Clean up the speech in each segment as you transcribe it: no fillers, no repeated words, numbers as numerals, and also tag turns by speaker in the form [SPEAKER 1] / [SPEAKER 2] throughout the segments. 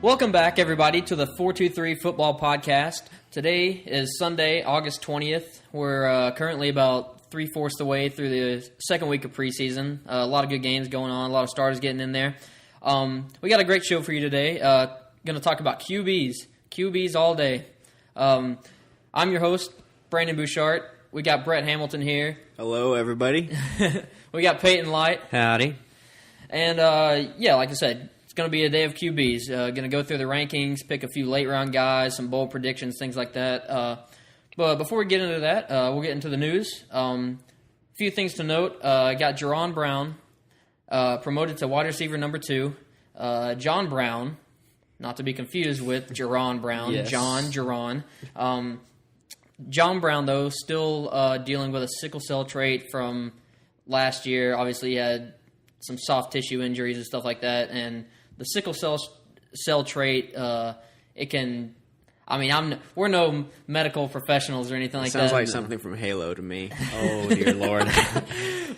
[SPEAKER 1] Welcome back, everybody, to the 423 Football Podcast. Today is Sunday, August 20th. We're currently about three-fourths the way through the second week of preseason. A lot of good games going on, a lot of starters getting in there. We got a great show for you today. Going to talk about QBs all day. I'm your host, Brandon Bouchard. We got Brett Hamilton here.
[SPEAKER 2] Hello, everybody.
[SPEAKER 1] We got Peyton Light.
[SPEAKER 3] Howdy.
[SPEAKER 1] And, like I said, it's going to be a day of QBs. Going to go through the rankings, pick a few late-round guys, some bold predictions, things like that. But before we get into that, we'll get into the news. A few things to note. Got Jaron Brown promoted to wide receiver number 2. John Brown, not to be confused with Jaron Brown.
[SPEAKER 2] Yes.
[SPEAKER 1] Jaron. John Brown, though, still dealing with a sickle cell trait from last year. Obviously, he had some soft tissue injuries and stuff like that, and the sickle cell trait, it can. I mean, we're no medical professionals or anything like that.
[SPEAKER 2] Sounds like something from Halo to me.
[SPEAKER 3] Oh, dear Lord.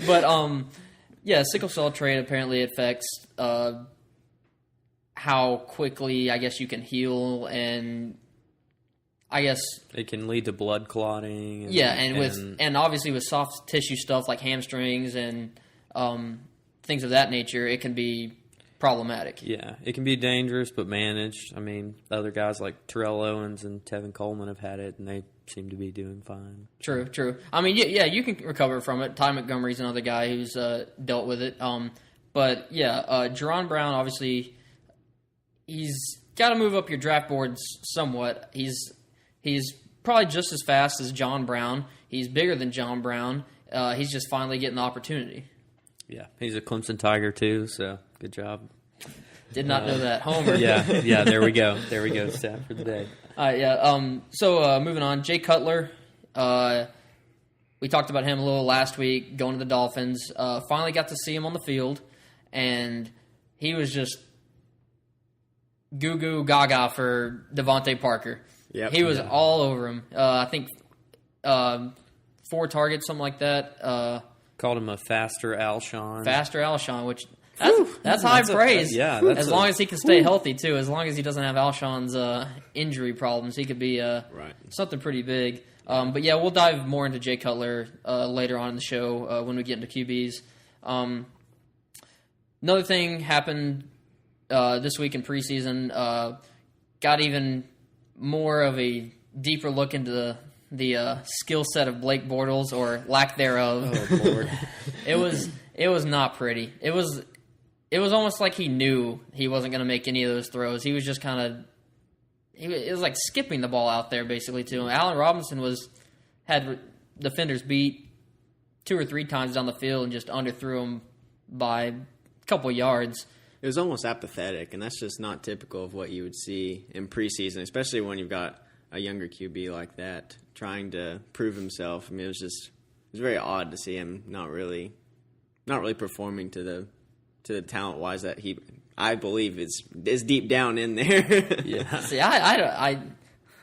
[SPEAKER 1] But sickle cell trait apparently affects how quickly, I guess, you can heal, and I guess
[SPEAKER 3] it can lead to blood clotting.
[SPEAKER 1] And obviously with soft tissue stuff like hamstrings and things of that nature, it can be problematic.
[SPEAKER 3] Yeah, it can be dangerous, but managed. I mean, other guys like Terrell Owens and Tevin Coleman have had it, and they seem to be doing fine.
[SPEAKER 1] True. I mean, yeah, you can recover from it. Ty Montgomery's another guy who's dealt with it. Jaron Brown, obviously, he's got to move up your draft boards somewhat. He's probably just as fast as John Brown. He's bigger than John Brown. He's just finally getting the opportunity.
[SPEAKER 3] Yeah, he's a Clemson Tiger too, so good job.
[SPEAKER 1] Did not know that. Homer.
[SPEAKER 3] Yeah, there we go. Stat for the day.
[SPEAKER 1] So moving on, Jay Cutler. We talked about him a little last week, going to the Dolphins. Finally got to see him on the field, and he was just goo gaga for Devontae Parker.
[SPEAKER 2] Yep.
[SPEAKER 1] He was all over him. I think 4 targets, something like that.
[SPEAKER 3] Called him a faster Alshon.
[SPEAKER 1] Which that's high praise. As long as he can stay healthy too. As long as he doesn't have Alshon's injury problems, he could be something pretty big. We'll dive more into Jay Cutler later on in the show when we get into QBs. Another thing happened this week in preseason. Got even more of a deeper look into the skill set of Blake Bortles, or lack thereof.
[SPEAKER 3] Oh, Lord.
[SPEAKER 1] It was not pretty. It was almost like he knew he wasn't going to make any of those throws. He was just kind of it was like skipping the ball out there basically to him. Allen Robinson had defenders beat 2 or 3 times down the field and just underthrew him by a couple yards.
[SPEAKER 2] It was almost apathetic, and that's just not typical of what you would see in preseason, especially when you've got a younger QB like that trying to prove himself. I mean, it was very odd to see him not really performing to the talent wise that I believe is deep down in there.
[SPEAKER 1] Yeah. See, I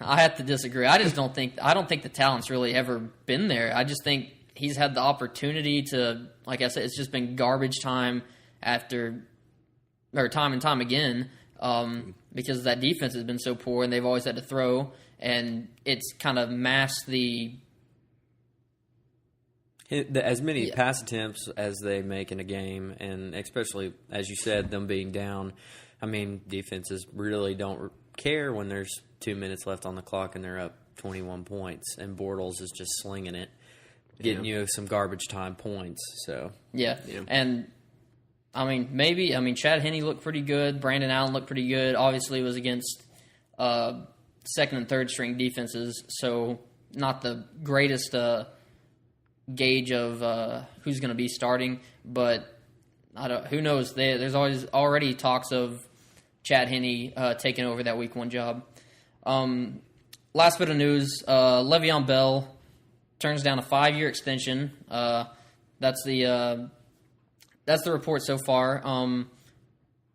[SPEAKER 1] have to disagree. I don't think the talent's really ever been there. I just think he's had the opportunity to, like I said, it's just been garbage time time and time again, because that defense has been so poor and they've always had to throw, and it's kind of masked
[SPEAKER 3] as many pass attempts as they make in a game, and especially, as you said, them being down. I mean, defenses really don't care when there's 2 minutes left on the clock and they're up 21 points, and Bortles is just slinging it, getting you some garbage time points. So
[SPEAKER 1] and Chad Henne looked pretty good. Brandon Allen looked pretty good. Obviously, it was against second and third string defenses, so not the greatest gauge of who's going to be starting. But who knows? There's already talks of Chad Henne taking over that Week 1 job. Last bit of news: Le'Veon Bell turns down a 5-year extension. That's the report so far.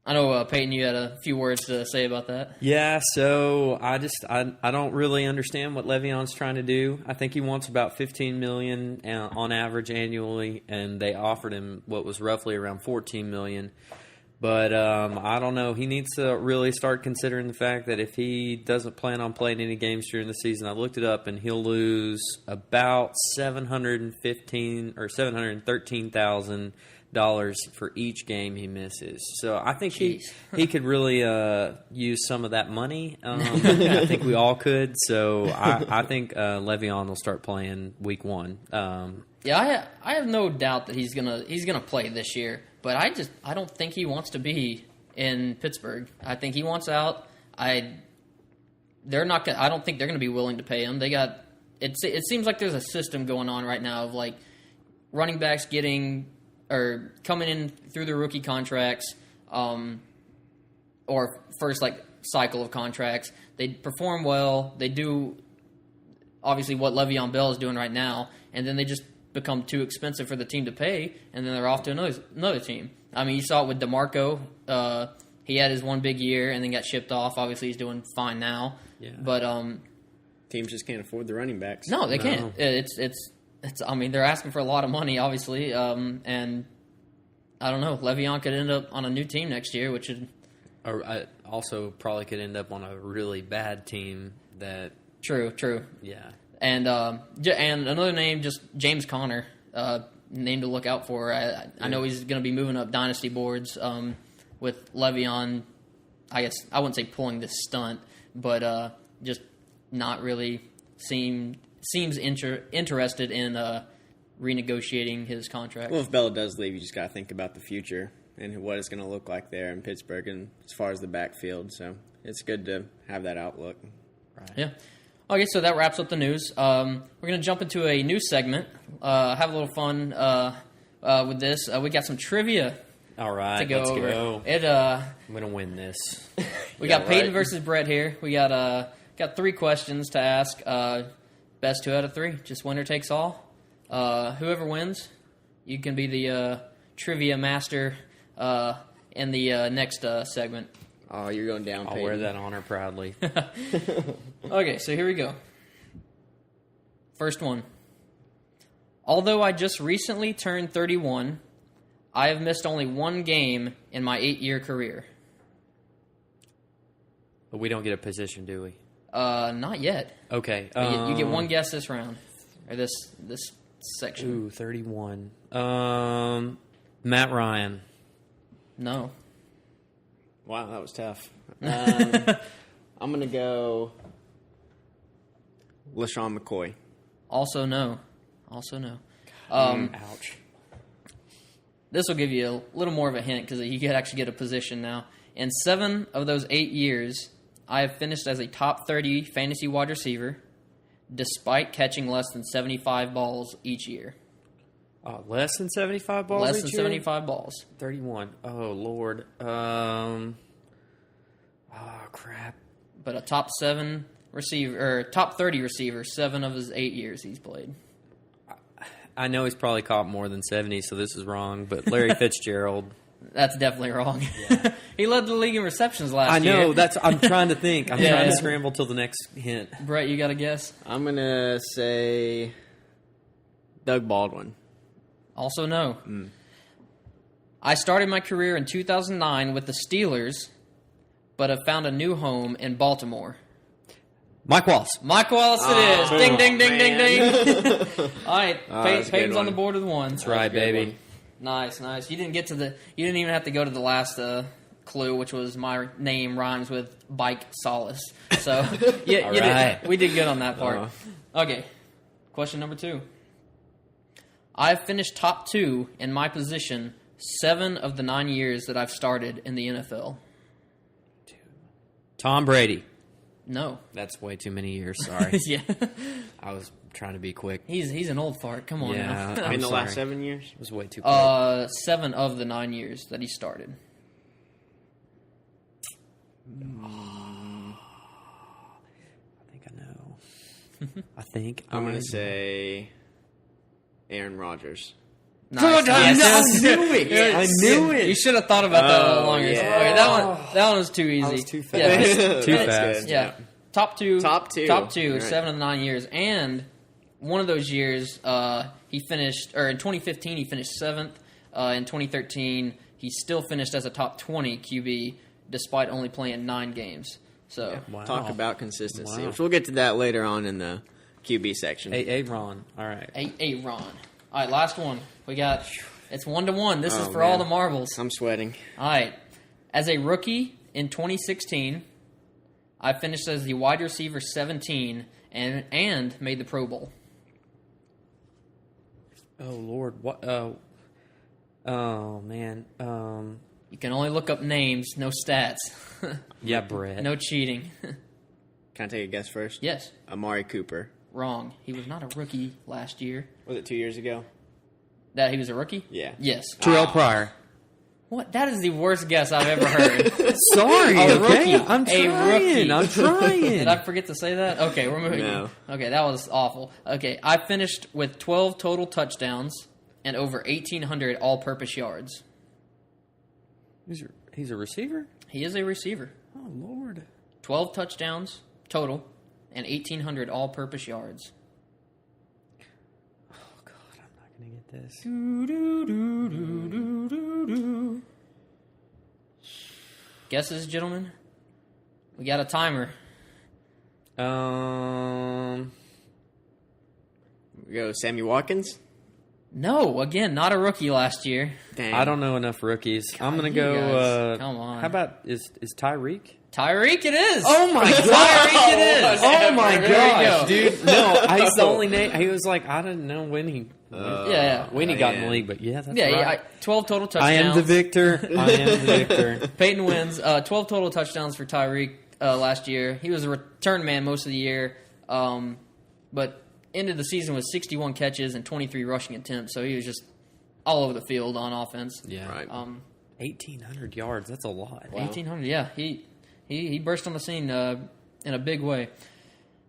[SPEAKER 1] I know, Peyton, you had a few words to say about that.
[SPEAKER 3] Yeah, so I don't really understand what Le'Veon's trying to do. I think he wants about $15 million on average annually, and they offered him what was roughly around $14 million. But I don't know. He needs to really start considering the fact that if he doesn't plan on playing any games during the season, I looked it up, and he'll lose about $715 or $713,000 for each game he misses. So I think he could really use some of that money. I think we all could. So I think Le'Veon will start playing week 1.
[SPEAKER 1] Yeah, I have no doubt that he's gonna play this year. But I don't think he wants to be in Pittsburgh. I think he wants out. I don't think they're gonna be willing to pay him. It seems like there's a system going on right now of like running backs coming in through their rookie contracts, or first like cycle of contracts. They perform well. They do obviously what Le'Veon Bell is doing right now, and then they just become too expensive for the team to pay, and then they're off to another team. I mean, you saw it with DeMarco. He had his one big year and then got shipped off. Obviously, he's doing fine now.
[SPEAKER 3] Yeah.
[SPEAKER 1] But
[SPEAKER 2] teams just can't afford the running backs.
[SPEAKER 1] no, they can't. It's. I mean, they're asking for a lot of money, obviously, and I don't know. Le'Veon could end up on a new team next year, which would
[SPEAKER 3] Or I also probably could end up on a really bad team that.
[SPEAKER 1] true.
[SPEAKER 3] Yeah.
[SPEAKER 1] And another name, just James Conner, name to look out for. I know he's going to be moving up dynasty boards with Le'Veon. I guess I wouldn't say pulling this stunt, but just not really seems interested in renegotiating his contract.
[SPEAKER 2] Well, if Bella does leave, you just got to think about the future and what it's going to look like there in Pittsburgh and as far as the backfield. So it's good to have that outlook.
[SPEAKER 3] Right.
[SPEAKER 1] Yeah. Okay, so that wraps up the news. We're going to jump into a new segment, have a little fun with this. We got some trivia
[SPEAKER 3] All right.
[SPEAKER 1] to go
[SPEAKER 3] let's
[SPEAKER 1] over.
[SPEAKER 3] go.
[SPEAKER 1] I'm
[SPEAKER 3] going to win this.
[SPEAKER 1] We
[SPEAKER 2] Yeah,
[SPEAKER 1] got Peyton
[SPEAKER 2] right.
[SPEAKER 1] versus Brett here. We got 3 questions to ask. Best 2 out of 3. Just winner takes all. Whoever wins, you can be the trivia master in the next segment.
[SPEAKER 2] Oh, you're going down,
[SPEAKER 3] I'll
[SPEAKER 2] Peyton.
[SPEAKER 3] wear that honor proudly.
[SPEAKER 1] Okay, so here we go. First one. Although I just recently turned 31, I have missed only 1 game in my 8-year career.
[SPEAKER 3] But we don't get a position, do we?
[SPEAKER 1] Not yet.
[SPEAKER 3] Okay.
[SPEAKER 1] You get 1 guess this round, or this section.
[SPEAKER 3] Ooh, 31. Matt Ryan.
[SPEAKER 1] No.
[SPEAKER 2] Wow, that was tough. I'm going to go LaShawn McCoy.
[SPEAKER 1] Also no.
[SPEAKER 3] Ouch.
[SPEAKER 1] This will give you a little more of a hint because you could actually get a position now. In 7 of those 8 years, I have finished as a top 30 fantasy wide receiver, despite catching less than 75 balls each year.
[SPEAKER 3] Less than 75 balls
[SPEAKER 1] Less
[SPEAKER 3] each
[SPEAKER 1] than
[SPEAKER 3] year?
[SPEAKER 1] 75 balls.
[SPEAKER 3] 31. Oh, Lord. Crap.
[SPEAKER 1] But a top 7 receiver, or top 30 receiver, 7 of his 8 years he's played.
[SPEAKER 3] I know he's probably caught more than 70, so this is wrong, but Larry Fitzgerald.
[SPEAKER 1] That's definitely wrong. He led the league in receptions last year.
[SPEAKER 3] I know. I'm trying to think. I'm
[SPEAKER 1] Yeah.
[SPEAKER 3] trying to scramble till the next hint.
[SPEAKER 1] Brett, you got a guess?
[SPEAKER 2] I'm going to say Doug Baldwin.
[SPEAKER 1] Also no. I started my career in 2009 with the Steelers, but have found a new home in Baltimore.
[SPEAKER 3] Mike Wallace.
[SPEAKER 1] Mike Wallace it is. Ding, ding, ding, ding, ding. All right,
[SPEAKER 2] that's a good
[SPEAKER 1] Peyton's on the
[SPEAKER 2] one.
[SPEAKER 1] board with 1.
[SPEAKER 3] That's right, baby.
[SPEAKER 1] Nice. You didn't get to you didn't even have to go to the last clue, which was my name rhymes with Bike Solace. So yeah, you
[SPEAKER 3] right.
[SPEAKER 1] did. We did good on that part. Okay, question number 2. I've finished top 2 in my position 7 of the 9 years that I've started in the NFL.
[SPEAKER 3] Tom Brady.
[SPEAKER 1] No.
[SPEAKER 3] That's way too many years. Sorry.
[SPEAKER 1] Yeah.
[SPEAKER 3] I was trying to be quick.
[SPEAKER 1] He's an old fart. Come on
[SPEAKER 3] Yeah.
[SPEAKER 1] now.
[SPEAKER 2] In
[SPEAKER 3] I'm
[SPEAKER 2] the
[SPEAKER 3] sorry.
[SPEAKER 2] last 7 years?
[SPEAKER 3] It was way too quick.
[SPEAKER 1] 7 of the 9 years that he started.
[SPEAKER 3] I think I know. I think
[SPEAKER 2] I'm going to say Aaron Rodgers.
[SPEAKER 1] Nice.
[SPEAKER 3] Good, I
[SPEAKER 1] Yes.
[SPEAKER 3] knew it.
[SPEAKER 1] Yeah,
[SPEAKER 3] I knew it.
[SPEAKER 1] You should have thought about that a little longer.
[SPEAKER 2] yeah.
[SPEAKER 1] Okay, that one was too easy.
[SPEAKER 3] That was too fast.
[SPEAKER 1] Yeah.
[SPEAKER 3] Too
[SPEAKER 2] That's
[SPEAKER 3] fast.
[SPEAKER 2] good.
[SPEAKER 1] Yeah. Top two.
[SPEAKER 2] Top two.
[SPEAKER 1] Top 2.
[SPEAKER 2] Right.
[SPEAKER 1] 7 of the 9 years, and one of those years, he finished, or in 2015 he finished 7th. In 2013 he still finished as a top 20 QB despite only playing 9 games. So
[SPEAKER 3] Wow.
[SPEAKER 2] Talk about consistency,
[SPEAKER 3] Wow.
[SPEAKER 2] which we'll get to that later on in the QB section.
[SPEAKER 3] Ron. All right.
[SPEAKER 1] Ron. All right, last one. We got it's 1-1. This is
[SPEAKER 2] Oh,
[SPEAKER 1] for all
[SPEAKER 2] man.
[SPEAKER 1] the marbles.
[SPEAKER 2] I'm sweating.
[SPEAKER 1] All right. As a rookie in 2016, I finished as the wide receiver 17 and made the Pro Bowl.
[SPEAKER 3] Oh Lord. What? Oh man.
[SPEAKER 1] You can only look up names, no stats.
[SPEAKER 3] Yeah, Brett.
[SPEAKER 1] No cheating.
[SPEAKER 2] Can I take a guess first?
[SPEAKER 1] Yes.
[SPEAKER 2] Amari Cooper.
[SPEAKER 1] Wrong. He was not a rookie last year.
[SPEAKER 2] Was it 2 years ago?
[SPEAKER 1] That he was a rookie?
[SPEAKER 2] Yeah.
[SPEAKER 1] Yes.
[SPEAKER 3] Terrell Pryor.
[SPEAKER 1] What? That is the worst guess I've ever heard.
[SPEAKER 3] Sorry.
[SPEAKER 1] A
[SPEAKER 3] okay.
[SPEAKER 1] rookie.
[SPEAKER 3] I'm
[SPEAKER 1] A
[SPEAKER 3] trying.
[SPEAKER 1] rookie.
[SPEAKER 3] I'm trying.
[SPEAKER 1] Did I forget to say that? Okay, we're moving.
[SPEAKER 2] No.
[SPEAKER 1] Okay, that was awful. Okay, I finished with 12 total touchdowns and over 1,800 all-purpose yards.
[SPEAKER 3] He's a receiver?
[SPEAKER 1] He is a receiver.
[SPEAKER 3] Oh, Lord.
[SPEAKER 1] 12 touchdowns total and 1,800 all-purpose yards.
[SPEAKER 3] Oh, God, I'm not going to get this.
[SPEAKER 1] Guesses, gentlemen? We got a timer.
[SPEAKER 2] We go Sammy Watkins.
[SPEAKER 1] No, again, not a rookie last year.
[SPEAKER 2] Dang.
[SPEAKER 3] I don't know enough rookies. I'm going to
[SPEAKER 1] you
[SPEAKER 3] go.
[SPEAKER 1] guys, come on.
[SPEAKER 3] How about is Tyreek?
[SPEAKER 1] Tyreek it is.
[SPEAKER 3] Oh my
[SPEAKER 1] Tyreek
[SPEAKER 3] god!
[SPEAKER 1] it is.
[SPEAKER 3] Oh my
[SPEAKER 1] There you
[SPEAKER 3] gosh,
[SPEAKER 1] go.
[SPEAKER 3] dude! No, he's the only name. He was like, I didn't know when he
[SPEAKER 1] Yeah.
[SPEAKER 3] when he got in
[SPEAKER 2] yeah.
[SPEAKER 3] the league, but yeah, that's
[SPEAKER 1] Yeah,
[SPEAKER 3] right.
[SPEAKER 1] 12 total touchdowns.
[SPEAKER 3] I am the victor. I am the victor.
[SPEAKER 1] Peyton wins. 12 total touchdowns for Tyreek last year. He was a return man most of the year, but ended the season with 61 catches and 23 rushing attempts. So he was just all over the field on offense.
[SPEAKER 3] Yeah,
[SPEAKER 2] Right.
[SPEAKER 3] 1,800 yards. That's a lot.
[SPEAKER 1] 1,800. Yeah, he burst on the scene in a big way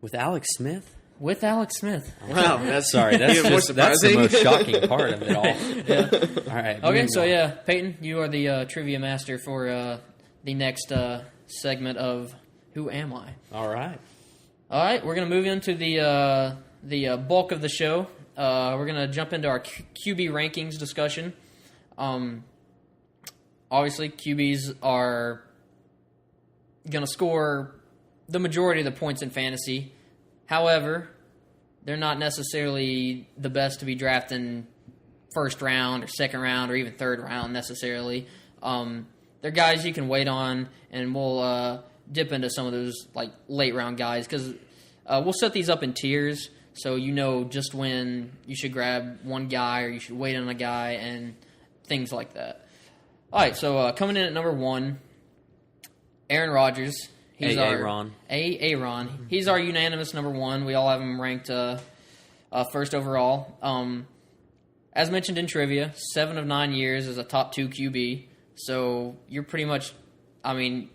[SPEAKER 3] With Alex Smith.
[SPEAKER 1] with Alex Smith.
[SPEAKER 2] Wow, that's
[SPEAKER 3] Sorry, that's
[SPEAKER 2] even more
[SPEAKER 3] that's the
[SPEAKER 2] surprising.
[SPEAKER 3] most shocking part of it all. All right.
[SPEAKER 1] Okay,
[SPEAKER 3] moving
[SPEAKER 1] so
[SPEAKER 3] on.
[SPEAKER 1] yeah, Peyton, you are the trivia master for the next segment of Who Am I?
[SPEAKER 3] All right.
[SPEAKER 1] All right, we're going to move into the bulk of the show. We're going to jump into our QB rankings discussion. Obviously, QBs are going to score the majority of the points in fantasy. However, they're not necessarily the best to be drafting first round or second round or even third round necessarily. They're guys you can wait on, and we'll dip into some of those like late round guys because we'll set these up in tiers so you know just when you should grab one guy or you should wait on a guy and things like that. All right, so coming in at number 1, Aaron Rodgers. He's
[SPEAKER 3] Aaron.
[SPEAKER 1] Aaron. He's our unanimous number 1. We all have him ranked first overall. As mentioned in trivia, 7 of 9 years as a top 2 QB. So you're pretty much, I mean,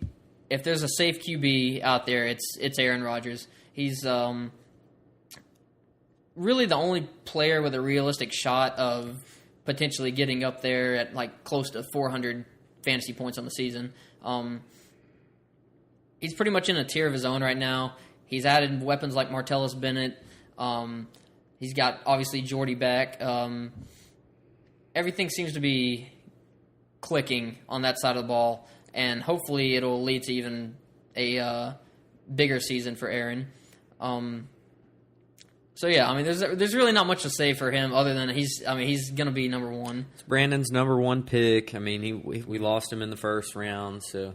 [SPEAKER 1] if there's a safe QB out there, it's Aaron Rodgers. He's really the only player with a realistic shot of potentially getting up there at like close to 400 fantasy points on the season. He's pretty much in a tier of his own right now. He's added weapons like Martellus Bennett. He's got, obviously, Jordy back. Everything seems to be clicking on that side of the ball, and hopefully it'll lead to even a bigger season for Aaron. So, yeah, I mean, there's really not much to say for him other than he's going to be number 1.
[SPEAKER 3] It's Brandon's number 1 pick. I mean, we lost him in the first round, so...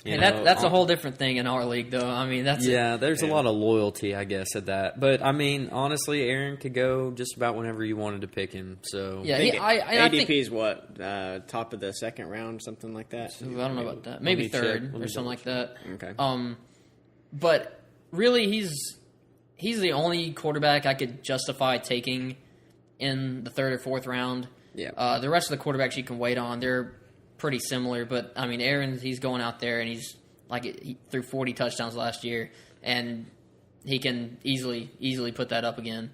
[SPEAKER 1] And that's a whole different thing in our league, though. I mean, that's
[SPEAKER 3] there's a lot of loyalty, I guess, at that. But I mean, honestly, Aaron could go just about whenever you wanted to pick him. So
[SPEAKER 1] yeah.
[SPEAKER 2] I think
[SPEAKER 1] I think
[SPEAKER 2] ADP is what top of the second round, something like that.
[SPEAKER 1] I don't know about that. Maybe
[SPEAKER 3] me check.
[SPEAKER 1] third
[SPEAKER 3] Let me
[SPEAKER 1] or something like that.
[SPEAKER 2] Okay.
[SPEAKER 1] But really, he's the only quarterback I could justify taking in the third or fourth round.
[SPEAKER 2] Yeah.
[SPEAKER 1] The rest of the quarterbacks you can wait on. They're pretty similar, but I mean, he's going out there and he threw 40 touchdowns last year, and he can easily put that up again.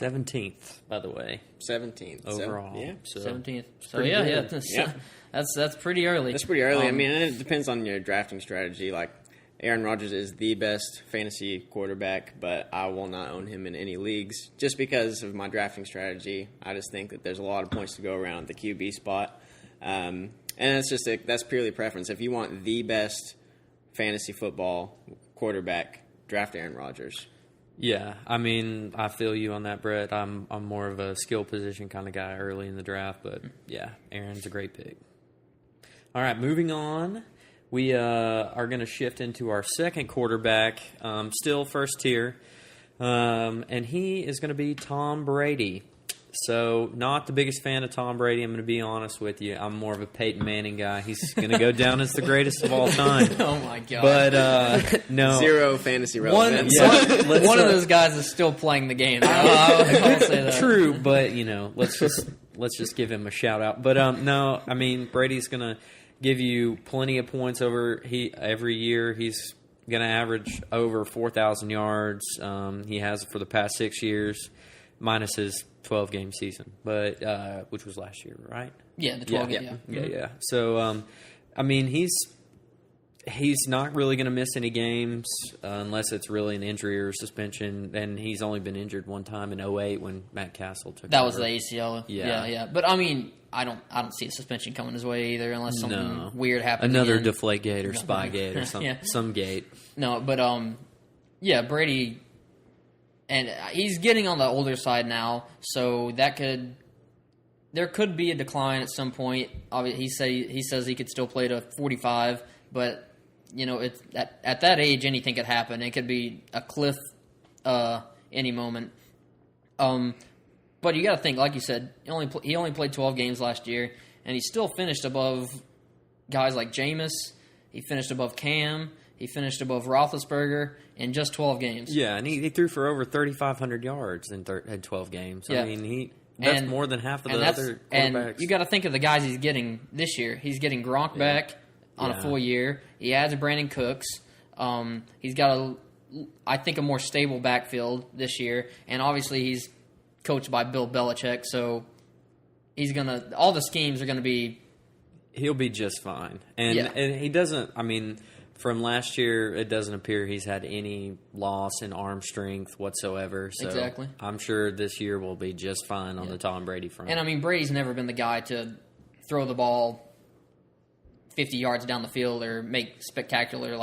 [SPEAKER 3] 17th, by the way,
[SPEAKER 2] 17th
[SPEAKER 3] overall.
[SPEAKER 2] So, yeah.
[SPEAKER 3] So
[SPEAKER 1] 17th. So
[SPEAKER 3] pretty
[SPEAKER 1] yeah,
[SPEAKER 3] good.
[SPEAKER 1] yeah, that's pretty early.
[SPEAKER 2] That's pretty early. I mean, and it depends on your drafting strategy. Like, Aaron Rodgers is the best fantasy quarterback, but I will not own him in any leagues just because of my drafting strategy. I just think that there's a lot of points to go around at the QB spot. And that's purely preference. If you want the best fantasy football quarterback, draft Aaron Rodgers.
[SPEAKER 3] Yeah, I mean, I feel you on that, Brett. I'm more of a skill position kind of guy early in the draft, but yeah, Aaron's a great pick. All right, moving on. We are going to shift into our second quarterback, still first tier, and he is going to be Tom Brady. So, not the biggest fan of Tom Brady, I'm going to be honest with you. I'm more of a Peyton Manning guy. He's going to go down as the greatest of all time.
[SPEAKER 1] Oh, my God.
[SPEAKER 3] But, no.
[SPEAKER 2] Zero fantasy relevance.
[SPEAKER 1] One of those guys is still playing the game. I'll say that.
[SPEAKER 3] True, but, let's just give him a shout-out. But, no, I mean, Brady's going to give you plenty of points every year. He's going to average over 4,000 yards. He has for the past 6 years, minus his 12-game season, but which was last year, right?
[SPEAKER 1] Yeah, the 12 game.
[SPEAKER 3] Yeah. So, I mean, he's not really going to miss any games unless it's really an injury or suspension. And he's only been injured one time in 2008 when Matt Castle took
[SPEAKER 1] That
[SPEAKER 3] over.
[SPEAKER 1] was the ACL.
[SPEAKER 3] Yeah.
[SPEAKER 1] Yeah. But I mean, I don't see a suspension coming his way either, unless something weird happens.
[SPEAKER 3] Another
[SPEAKER 1] again.
[SPEAKER 3] Deflategate or Spygate or some gate.
[SPEAKER 1] No, but yeah, Brady. And he's getting on the older side now, so there could be a decline at some point. Obviously, he says he could still play to 45, but it's at that age anything could happen. It could be a cliff any moment. But you got to think, like you said, he only played 12 games last year, and he still finished above guys like Jameis. He finished above Cam. He finished above Roethlisberger in just 12 games.
[SPEAKER 3] Yeah, and he threw for over 3,500 yards in 12 games.
[SPEAKER 1] Yeah.
[SPEAKER 3] I mean, that's more than half of the other quarterbacks.
[SPEAKER 1] And you got to think of the guys he's getting this year. He's getting Gronk back on a full year. He adds Brandon Cooks. He's got I think, a more stable backfield this year. And obviously he's coached by Bill Belichick, so all the schemes are going to be...
[SPEAKER 3] He'll be just fine. And he doesn't, I mean... From last year, it doesn't appear he's had any loss in arm strength whatsoever. So
[SPEAKER 1] exactly.
[SPEAKER 3] I'm sure this year will be just fine on the Tom Brady front.
[SPEAKER 1] And, I mean, Brady's never been the guy to throw the ball 50 yards down the field or make spectacular,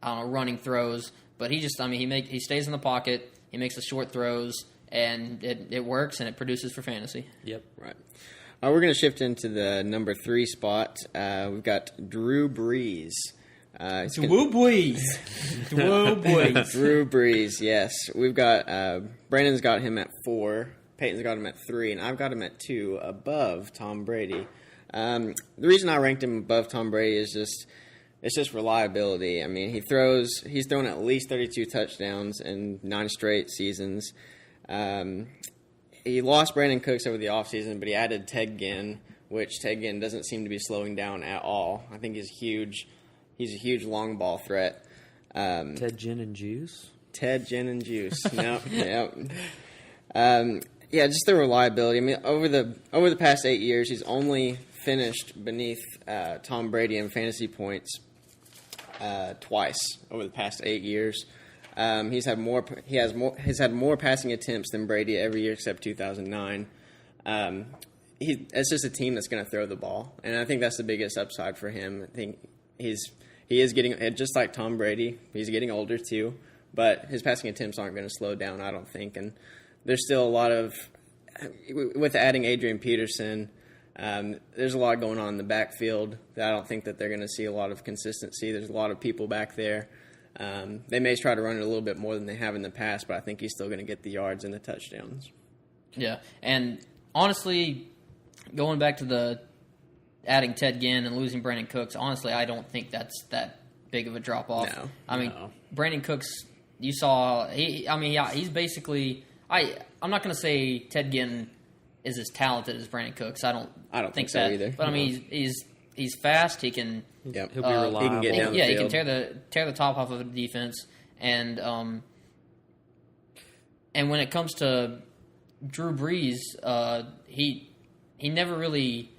[SPEAKER 1] running throws. But he just, he stays in the pocket, he makes the short throws, and it works, and it produces for fantasy.
[SPEAKER 3] Yep.
[SPEAKER 2] Right. We're going to shift into the number 3 spot. We've got Drew Brees.
[SPEAKER 1] Drew Brees. Drew Brees.
[SPEAKER 2] Drew Brees, yes. We've got Brandon's got him at 4, Peyton's got him at 3, and I've got him at 2 above Tom Brady. The reason I ranked him above Tom Brady is just reliability. I mean, he's thrown at least 32 touchdowns in 9 straight seasons. He lost Brandon Cooks over the offseason, but he added Ted Ginn, which Ted Ginn doesn't seem to be slowing down at all. I think he's huge. He's a huge long ball threat.
[SPEAKER 3] Ted Gin and Juice?
[SPEAKER 2] Ted Gin and Juice. No, yeah. Just the reliability. I mean, over the past 8 years, he's only finished beneath Tom Brady in fantasy points twice over the past 8 years. He's had more passing attempts than Brady every year except 2009. It's just a team that's going to throw the ball, and I think that's the biggest upside for him. I think he is getting, just like Tom Brady, he's getting older too, but his passing attempts aren't going to slow down, I don't think. And there's still a lot of, with adding Adrian Peterson, there's a lot going on in the backfield that I don't think that they're going to see a lot of consistency. There's a lot of people back there. They may try to run it a little bit more than they have in the past, but I think he's still going to get the yards and the touchdowns.
[SPEAKER 1] Yeah, and honestly, going back to the adding Ted Ginn and losing Brandon Cooks, honestly, I don't think that's that big of a drop-off.
[SPEAKER 2] No.
[SPEAKER 1] Brandon Cooks, you saw, he's basically, I'm not going to say Ted Ginn is as talented as Brandon Cooks. I don't think so
[SPEAKER 2] that
[SPEAKER 1] either. But, he's fast. He can...
[SPEAKER 2] Yep.
[SPEAKER 3] He'll be reliable.
[SPEAKER 2] He can get down the field.
[SPEAKER 1] He can tear the top off of a defense. And when it comes to Drew Brees, he never really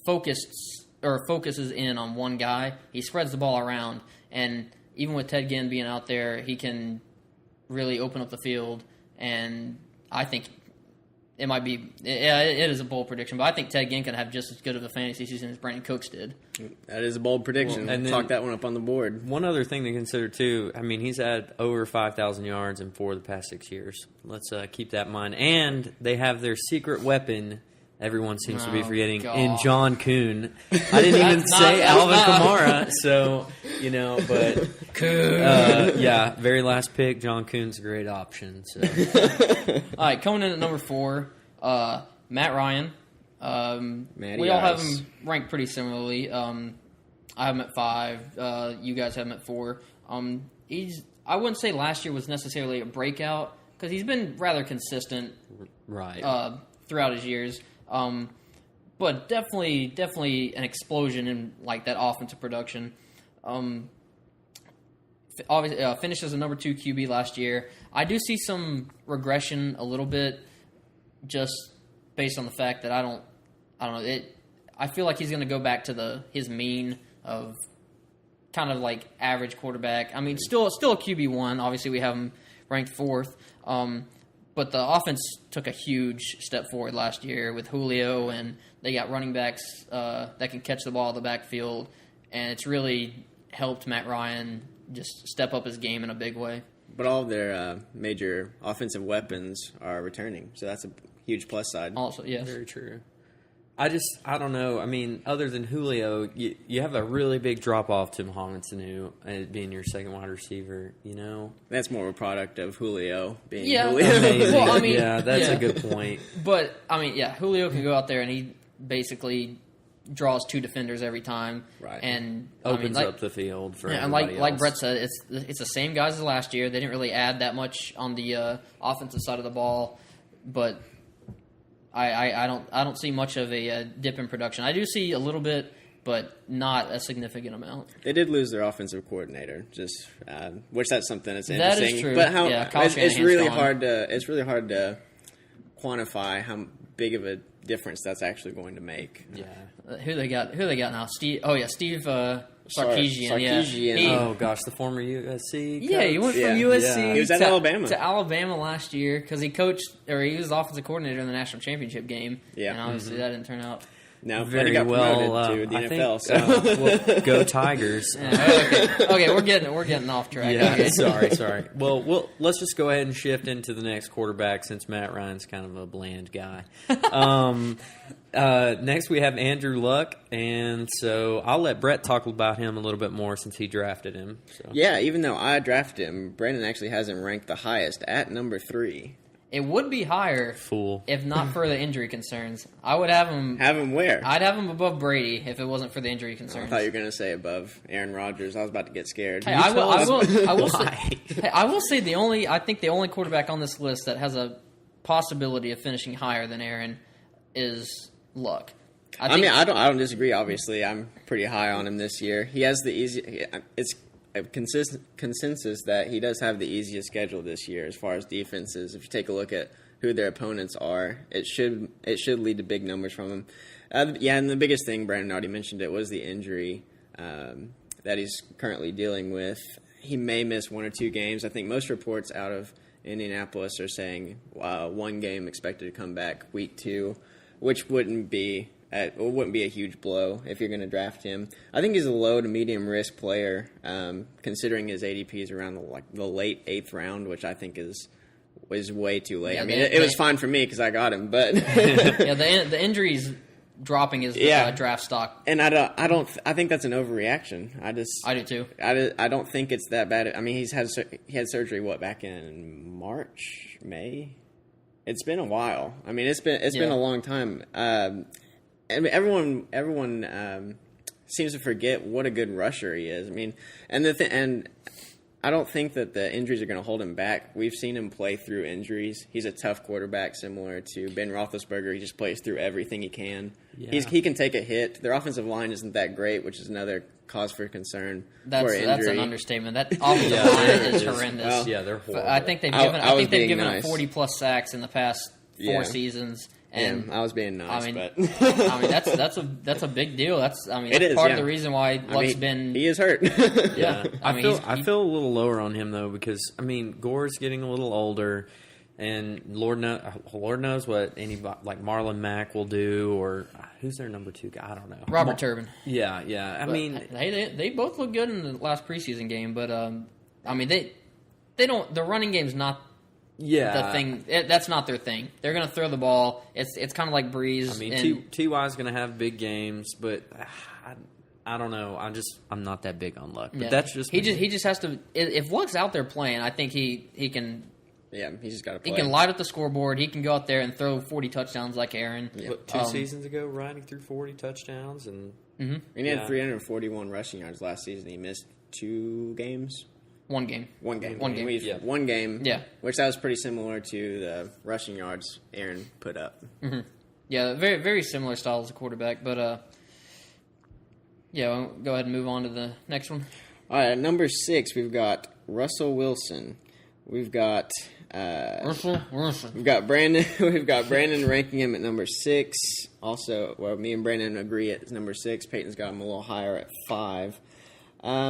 [SPEAKER 1] focuses in on one guy. He spreads the ball around, and even with Ted Ginn being out there, he can really open up the field. And I think it might be. Yeah, it is a bold prediction, but I think Ted Ginn can have just as good of a fantasy season as Brandon Cooks did.
[SPEAKER 2] That is a bold prediction.
[SPEAKER 3] Well, and then-
[SPEAKER 2] Talk that one up on the board.
[SPEAKER 3] One other thing to consider, too, I mean, he's had over 5,000 yards in 4 of the past 6 years. Let's keep that in mind. And they have their secret weapon, everyone seems to be forgetting,
[SPEAKER 1] God.
[SPEAKER 3] in John Kuhn. I didn't even
[SPEAKER 1] That's
[SPEAKER 3] say
[SPEAKER 1] not-
[SPEAKER 3] Alvin
[SPEAKER 1] that's not-
[SPEAKER 3] Kamara, so, but yeah, very last pick, John Kuhn's a great option. So
[SPEAKER 1] All right, coming in at number 4, Matt Ryan.
[SPEAKER 2] Matty
[SPEAKER 1] We all have
[SPEAKER 2] Ice.
[SPEAKER 1] him ranked pretty similarly. I have him at 5. You guys have him at 4. I wouldn't say last year was necessarily a breakout because he's been rather consistent
[SPEAKER 3] right.
[SPEAKER 1] throughout his years. But definitely an explosion in like that offensive production. Obviously, finished as a number 2 QB last year. I do see some regression a little bit, just based on the fact that I don't know. I feel like he's going to go back to his mean of kind of like average quarterback. I mean, still a QB1. Obviously, we have him ranked 4th. But the offense took a huge step forward last year with Julio, and they got running backs that can catch the ball in the backfield, and it's really helped Matt Ryan just step up his game in a big way.
[SPEAKER 2] But all of their major offensive weapons are returning, so that's a huge plus side.
[SPEAKER 1] Also, yes.
[SPEAKER 3] Very true. I don't know. I mean, other than Julio, you have a really big drop-off to Mohamed Sanu being your second wide receiver, you know?
[SPEAKER 2] That's more of a product of Julio being
[SPEAKER 1] Yeah.
[SPEAKER 2] Julio.
[SPEAKER 3] Amazing.
[SPEAKER 1] Well, I mean,
[SPEAKER 3] yeah, that's
[SPEAKER 1] yeah.
[SPEAKER 3] a good point.
[SPEAKER 1] But, I mean, yeah, Julio can go out there and he basically draws 2 defenders every time.
[SPEAKER 2] Right.
[SPEAKER 1] And
[SPEAKER 3] Opens
[SPEAKER 1] like,
[SPEAKER 3] up the field for
[SPEAKER 1] yeah, and
[SPEAKER 3] everybody
[SPEAKER 1] like
[SPEAKER 3] else.
[SPEAKER 1] Brett said, it's the same guys as last year. They didn't really add that much on the offensive side of the ball, but I don't see much of a dip in production. I do see a little bit, but not a significant amount.
[SPEAKER 2] They did lose their offensive coordinator, just which that's something that's
[SPEAKER 1] That
[SPEAKER 2] interesting.
[SPEAKER 1] is true.
[SPEAKER 2] But how
[SPEAKER 1] Yeah, Kyle
[SPEAKER 2] it's
[SPEAKER 1] Shanahan's
[SPEAKER 2] really
[SPEAKER 1] gone.
[SPEAKER 2] hard to quantify how big of a difference that's actually going to make.
[SPEAKER 3] Yeah.
[SPEAKER 1] Who they got now? Steve. Oh yeah, Steve Sarkisian. Yeah.
[SPEAKER 2] Sarkisian.
[SPEAKER 1] He-
[SPEAKER 3] Oh, gosh, the former USC coach.
[SPEAKER 1] Yeah, he went from
[SPEAKER 2] Yeah.
[SPEAKER 1] USC
[SPEAKER 3] Yeah.
[SPEAKER 2] He was at Alabama.
[SPEAKER 1] to Alabama last year because he was offensive coordinator in the national championship game.
[SPEAKER 2] Yeah.
[SPEAKER 1] and obviously that didn't turn out.
[SPEAKER 2] Now,
[SPEAKER 3] Very
[SPEAKER 2] Buddy got
[SPEAKER 3] well.
[SPEAKER 2] promoted to the
[SPEAKER 3] I
[SPEAKER 2] NFL.
[SPEAKER 3] think, well, go Tigers.
[SPEAKER 1] Okay, we're getting off track.
[SPEAKER 3] Yeah,
[SPEAKER 1] Okay.
[SPEAKER 3] sorry. Well, let's just go ahead and shift into the next quarterback since Matt Ryan's kind of a bland guy. Next, we have Andrew Luck, and so I'll let Brett talk about him a little bit more since he drafted him. So.
[SPEAKER 2] Yeah, even though I drafted him, Brandon actually has him ranked the highest at number 3.
[SPEAKER 1] It would be higher
[SPEAKER 3] Fool.
[SPEAKER 1] if not for the injury concerns. I would have him.
[SPEAKER 2] Have him where?
[SPEAKER 1] I'd have him above Brady if it wasn't for the injury
[SPEAKER 2] I
[SPEAKER 1] concerns.
[SPEAKER 2] thought you were going to say above Aaron Rodgers. I was about to get scared.
[SPEAKER 1] Hey, I will say,
[SPEAKER 3] Why?
[SPEAKER 1] hey, I will say I think the only quarterback on this list that has a possibility of finishing higher than Aaron is Luck.
[SPEAKER 2] I mean, I don't disagree. Obviously, I'm pretty high on him this year. He has the easy. It's a consensus that he does have the easiest schedule this year as far as defenses. If you take a look at who their opponents are, it should lead to big numbers from him. Yeah, and the biggest thing, Brandon already mentioned it, was the injury that he's currently dealing with. He may miss 1 or 2 games. I think most reports out of Indianapolis are saying 1 game expected to come back week 2, which wouldn't be a huge blow if you're going to draft him. I think he's a low to medium risk player, considering his ADP is around the late 8th round, which I think is way too late.
[SPEAKER 1] Yeah,
[SPEAKER 2] I mean, it was fine for me because I got him, but
[SPEAKER 1] Yeah, the injuries dropping his draft stock.
[SPEAKER 2] and I think that's an overreaction.
[SPEAKER 1] I do too.
[SPEAKER 2] I don't think it's that bad. I mean, he had surgery back in March, May. It's been a while. I mean, it's been a long time. And everyone seems to forget what a good rusher he is. I mean, and I don't think that the injuries are going to hold him back. We've seen him play through injuries. He's a tough quarterback, similar to Ben Roethlisberger. He just plays through everything he can.
[SPEAKER 3] Yeah.
[SPEAKER 2] He can take a hit. Their offensive line isn't that great, which is another cause for concern
[SPEAKER 1] That's
[SPEAKER 2] for injury.
[SPEAKER 1] that's an understatement. That offensive
[SPEAKER 3] Yeah,
[SPEAKER 1] line
[SPEAKER 3] it
[SPEAKER 1] is
[SPEAKER 3] is.
[SPEAKER 1] horrendous.
[SPEAKER 2] Well,
[SPEAKER 3] Yeah, they're horrible.
[SPEAKER 1] I think they've
[SPEAKER 2] I
[SPEAKER 1] given. I,
[SPEAKER 2] was
[SPEAKER 1] think they've
[SPEAKER 2] being
[SPEAKER 1] given
[SPEAKER 2] nice.
[SPEAKER 1] up 40+ sacks in the past 4
[SPEAKER 2] Yeah.
[SPEAKER 1] seasons.
[SPEAKER 2] Yeah,
[SPEAKER 1] And
[SPEAKER 2] I was being nice,
[SPEAKER 1] I mean,
[SPEAKER 2] but
[SPEAKER 1] I mean that's a big deal. That's
[SPEAKER 2] It
[SPEAKER 1] that's
[SPEAKER 2] is,
[SPEAKER 1] part
[SPEAKER 2] yeah.
[SPEAKER 1] of the reason why Luck's been.
[SPEAKER 2] he is hurt.
[SPEAKER 1] Yeah,
[SPEAKER 3] I
[SPEAKER 1] mean,
[SPEAKER 3] feel a little lower on him though because I mean Gore's getting a little older. And Lord knows what anybody like Marlon Mack will do, or who's their number 2 guy? I don't know.
[SPEAKER 1] Robert Turbin.
[SPEAKER 3] Yeah. I mean,
[SPEAKER 1] they both look good in the last preseason game, but I mean they don't. The running game's not the thing. That's not their thing. They're going to throw the ball. It's kind of like Breeze.
[SPEAKER 3] I mean, Ty is going to have big games, but I don't know. I'm not that big on Luck. But that's just
[SPEAKER 1] he just has to. If Luck's out there playing, I think he can.
[SPEAKER 2] Yeah, he's just got to play.
[SPEAKER 1] He can light up the scoreboard. He can go out there and throw 40 touchdowns like Aaron.
[SPEAKER 2] Yeah.
[SPEAKER 3] What, 2 seasons ago, riding through 40 touchdowns, and
[SPEAKER 2] he had 341 rushing yards last season. He missed 2 games.
[SPEAKER 1] One game.
[SPEAKER 2] One game.
[SPEAKER 1] One game.
[SPEAKER 2] One game.
[SPEAKER 1] Yeah.
[SPEAKER 2] Which that was pretty similar to the rushing yards Aaron put up.
[SPEAKER 1] Mm-hmm. Yeah, very very similar style as a quarterback, but yeah, we'll go ahead and move on to the next one.
[SPEAKER 2] All right, at number 6, we've got Russell Wilson. We've got We've got Brandon. We've got Brandon ranking him at number 6. Also, well, me and Brandon agree at number 6. Peyton's got him a little higher at 5.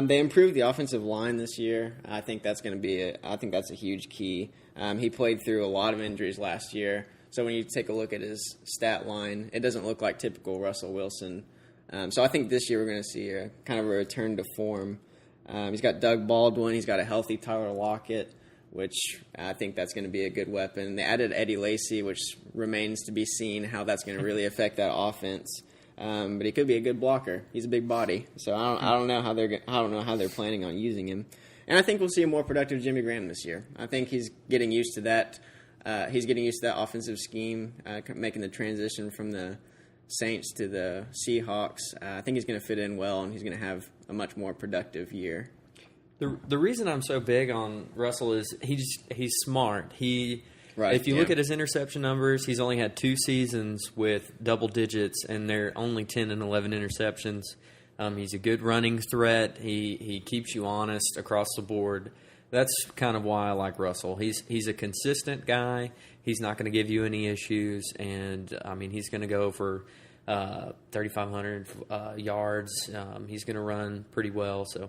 [SPEAKER 2] They improved the offensive line this year. I think that's going to be. I think that's a huge key. He played through a lot of injuries last year, so when you take a look at his stat line, it doesn't look like typical Russell Wilson. So I think this year we're going to see a kind of a return to form. He's got Doug Baldwin. He's got a healthy Tyler Lockett, which I think that's going to be a good weapon. They added Eddie Lacy, which remains to be seen how that's going to really affect that offense. But he could be a good blocker. He's a big body, so I don't know how they're planning on using him. And I think we'll see a more productive Jimmy Graham this year. I think he's getting used to that. He's getting used to that offensive scheme, making the transition from the Saints to the Seahawks. I think he's going to fit in well, and he's going to have a much more productive year.
[SPEAKER 3] The reason I'm so big on Russell is he's smart. If you look at his interception numbers, he's only had 2 seasons with double digits, and they're only 10 and 11 interceptions. He's a good running threat. He keeps you honest across the board. That's kind of why I like Russell. He's a consistent guy. He's not going to give you any issues, and I mean he's going to go for 3,500 yards. He's going to run pretty well. So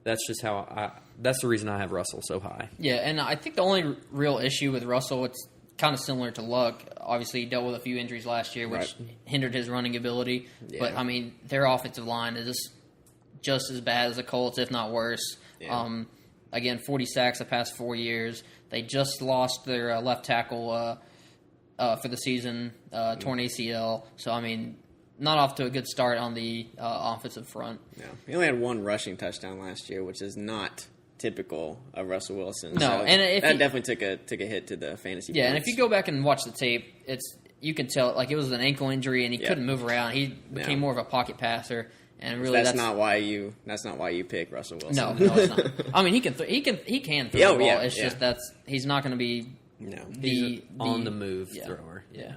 [SPEAKER 3] that's just that's the reason I have Russell so high.
[SPEAKER 1] Yeah, and I think the only real issue with Russell, it's kind of similar to Luck. Obviously, he dealt with a few injuries last year, which hindered his running ability. Yeah. But I mean, their offensive line is just as bad as the Colts, if not worse. Yeah. Again, 40 sacks the past 4 years. They just lost their left tackle for the season, torn ACL. So, I mean, not off to a good start on the offensive front.
[SPEAKER 2] No, he only had 1 rushing touchdown last year, which is not typical of Russell Wilson.
[SPEAKER 1] No,
[SPEAKER 2] so
[SPEAKER 1] and
[SPEAKER 2] that definitely took a hit to the fantasy.
[SPEAKER 1] Yeah,
[SPEAKER 2] points.
[SPEAKER 1] And if you go back and watch the tape, you can tell like it was an ankle injury, and he couldn't move around. He became more of a pocket passer. And really, that's not why you pick Russell Wilson.
[SPEAKER 2] No,
[SPEAKER 1] it's not. I mean, he can throw the ball. It's just he's not going to be the
[SPEAKER 3] on the move thrower.
[SPEAKER 1] Yeah.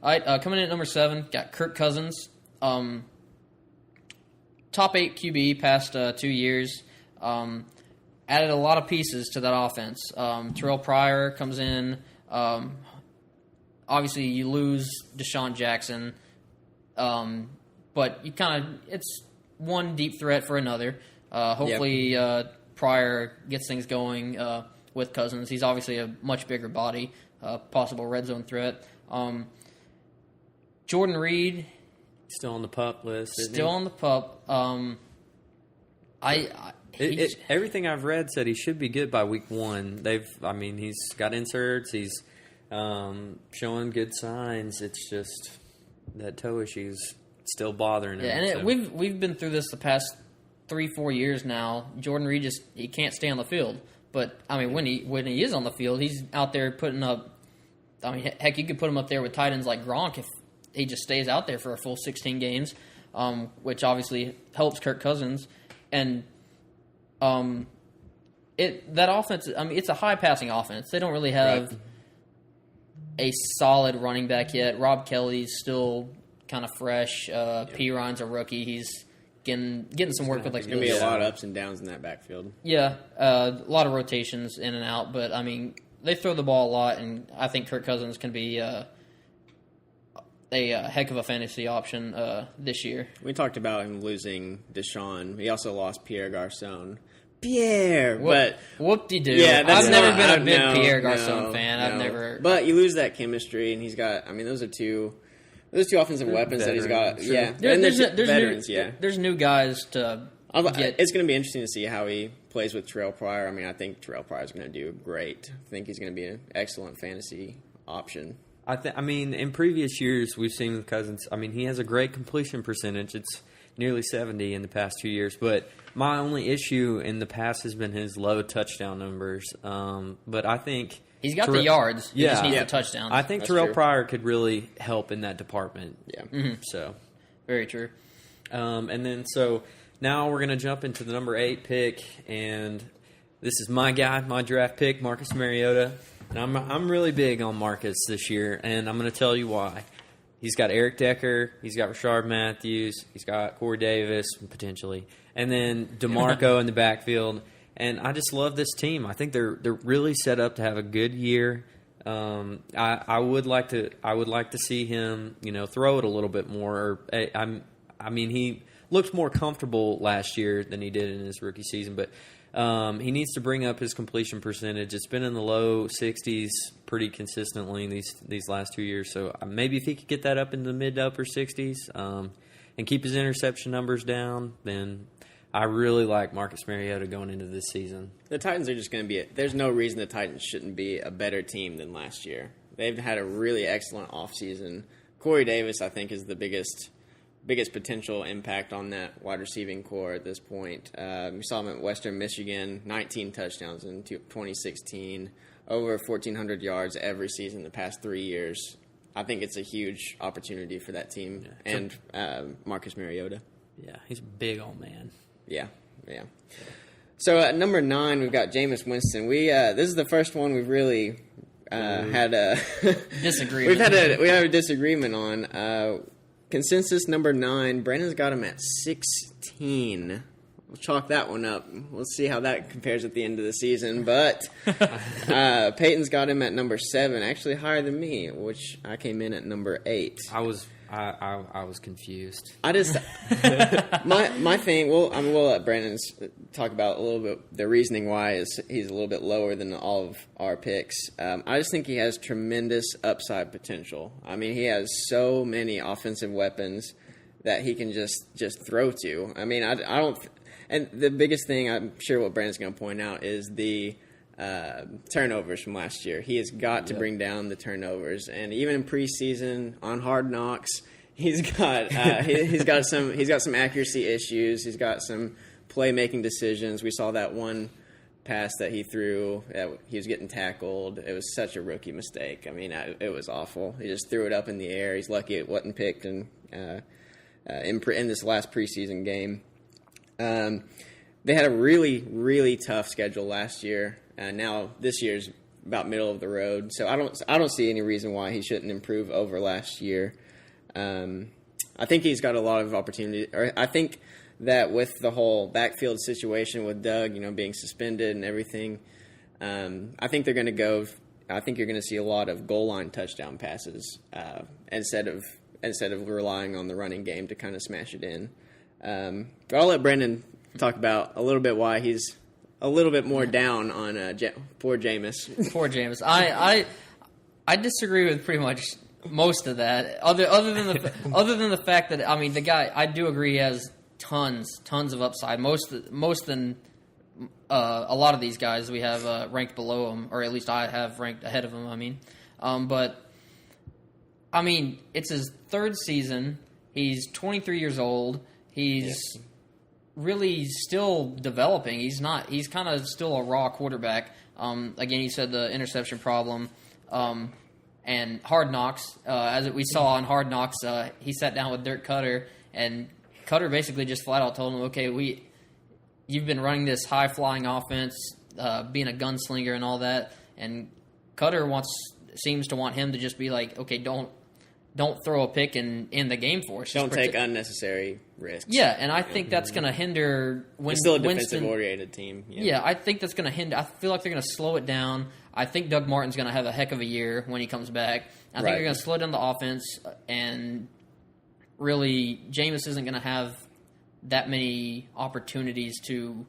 [SPEAKER 1] All right, coming in at number 7, got Kirk Cousins. Top 8 QB past 2 years. Added a lot of pieces to that offense. Terrell Pryor comes in. Obviously, you lose Deshaun Jackson. But it's one deep threat for another. Hopefully, Pryor gets things going with Cousins. He's obviously a much bigger body, possible red zone threat. Jordan Reed,
[SPEAKER 3] still on the PUP list.
[SPEAKER 1] Still on the PUP.
[SPEAKER 3] Everything I've read said he should be good by week 1. He's got inserts. He's showing good signs. It's just that toe issue's still bothering him.
[SPEAKER 1] Yeah, and we've been through this the past 3-4 years now. Jordan Reed he can't stay on the field. But I mean, when he is on the field, he's out there putting up. I mean, heck, you could put him up there with tight ends like Gronk if he just stays out there for a full 16 games, which obviously helps Kirk Cousins. And that offense, I mean, it's a high passing offense. They don't really have a solid running back yet. Rob Kelly's still kind of fresh. P. Ryan's a rookie. He's getting some work with like.
[SPEAKER 2] There's gonna be a lot of ups and downs in that backfield.
[SPEAKER 1] Yeah, a lot of rotations in and out, but I mean they throw the ball a lot, and I think Kirk Cousins can be a heck of a fantasy option this year.
[SPEAKER 2] We talked about him losing Deshaun. He also lost Pierre Garçon. Pierre, but
[SPEAKER 1] whoop-de-doo.
[SPEAKER 2] yeah,
[SPEAKER 1] I've never been a big Pierre Garcon fan. I've never.
[SPEAKER 2] But you lose that chemistry, and he's got. I mean, those are two offensive weapons that he's got.
[SPEAKER 3] Sure.
[SPEAKER 2] Yeah, and there's veterans.
[SPEAKER 1] There's new guys to.
[SPEAKER 2] It's going to be interesting to see how he plays with Terrell Pryor. I mean, I think Terrell Pryor is going to do great. I think he's going to be an excellent fantasy option.
[SPEAKER 3] I mean, in previous years, we've seen with Cousins. I mean, he has a great completion percentage. It's nearly 70 in the past 2 years. But my only issue in the past has been his low touchdown numbers. But I think
[SPEAKER 1] he's got the yards. He just needs the touchdowns.
[SPEAKER 3] I think Terrell Pryor could really help in that department.
[SPEAKER 2] Yeah.
[SPEAKER 1] Mm-hmm.
[SPEAKER 3] So
[SPEAKER 1] very true.
[SPEAKER 3] And then so now we're going to jump into the number 8 pick, and this is my guy, my draft pick, Marcus Mariota. And I'm really big on Marcus this year, and I'm going to tell you why. He's got Eric Decker, he's got Rashard Matthews, he's got Corey Davis potentially, and then DeMarco in the backfield. And I just love this team. I think they're really set up to have a good year. I would like to see him, throw it a little bit more. I mean, he looked more comfortable last year than he did in his rookie season, but he needs to bring up his completion percentage. It's been in the low 60s pretty consistently in these last 2 years. So maybe if he could get that up in the mid to upper 60s and keep his interception numbers down, then I really like Marcus Mariota going into this season.
[SPEAKER 2] The Titans are just going to be there's no reason the Titans shouldn't be a better team than last year. They've had a really excellent offseason. Corey Davis, I think, is the biggest potential impact on that wide receiving core at this point. We saw him at Western Michigan, 19 touchdowns in 2016, over 1,400 yards every season the past 3 years. I think it's a huge opportunity for that team and Marcus Mariota.
[SPEAKER 3] Yeah, he's a big old man.
[SPEAKER 2] Yeah. So at number 9, we've got Jameis Winston. This is the first one we've really had a
[SPEAKER 1] disagreement.
[SPEAKER 2] We have a disagreement on. Consensus number 9. Brandon's got him at 16. We'll chalk that one up. We'll see how that compares at the end of the season. But Peyton's got him at number 7, actually higher than me, which I came in at number 8.
[SPEAKER 3] I was confused.
[SPEAKER 2] I just my thing. We'll let Brandon talk about a little bit the reasoning why he's a little bit lower than all of our picks. I just think he has tremendous upside potential. I mean, he has so many offensive weapons that he can just throw to. I mean, I don't. And the biggest thing I'm sure what Brandon's going to point out is the turnovers from last year. He has got to bring down the turnovers, and even in preseason on Hard Knocks, he's got some accuracy issues. He's got some playmaking decisions. We saw that one pass that he threw. He was getting tackled. It was such a rookie mistake. I mean, it was awful. He just threw it up in the air. He's lucky it wasn't picked in this last preseason game. They had a really, really tough schedule last year. Now this year's about middle of the road, so I don't see any reason why he shouldn't improve over last year. I think he's got a lot of opportunity. Or I think that with the whole backfield situation with Doug, being suspended and everything, I think they're going to go. I think you're going to see a lot of goal line touchdown passes instead of relying on the running game to kind of smash it in. But I'll let Brendan talk about a little bit why he's a little bit more down on poor Jameis.
[SPEAKER 1] Poor Jameis. I disagree with pretty much most of that. Other than the fact that the guy, I do agree he has tons of upside. Most than a lot of these guys we have ranked below him, or at least I have ranked ahead of him. But it's his third season. He's 23 years old. He's really still developing. He's kind of still a raw quarterback. Again, you said the interception problem. And Hard Knocks, as we saw on Hard Knocks, he sat down with Dirk Cutter, and Cutter basically just flat out told him, okay, you've been running this high-flying offense, being a gunslinger and all that, and Cutter seems to want him to just be like, okay, don't throw a pick in the game for us.
[SPEAKER 2] Don't take unnecessary risks.
[SPEAKER 1] Yeah, and I think that's going to hinder Winston.
[SPEAKER 2] It's still a defensive-oriented team.
[SPEAKER 1] Yeah, I think that's going to hinder. I feel like they're going to slow it down. I think Doug Martin's going to have a heck of a year when he comes back. I think they're going to slow down the offense, and really, Jameis isn't going to have that many opportunities to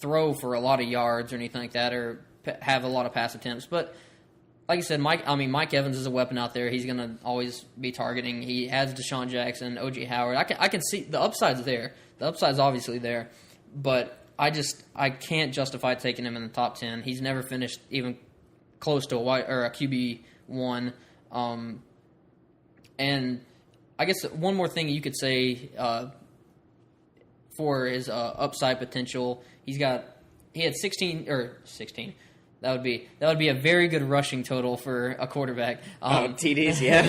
[SPEAKER 1] throw for a lot of yards or anything like that, or have a lot of pass attempts. But like I said, Mike Evans is a weapon out there. He's going to always be targeting. He has Deshaun Jackson, O.J. Howard. I can see the upside's there. The upside's obviously there, but I can't justify taking him in the top 10. He's never finished even close to a QB1. And I guess one more thing you could say for his upside potential, he had 16. That would be a very good rushing total for a quarterback.
[SPEAKER 2] TDs, yeah.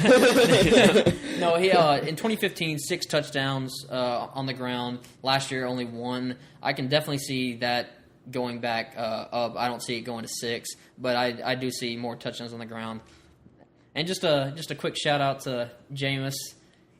[SPEAKER 1] No, he in 2015 6 touchdowns on the ground. Last year only 1. I can definitely see that going back up. I don't see it going to 6, but I do see more touchdowns on the ground. And just a quick shout out to Jameis.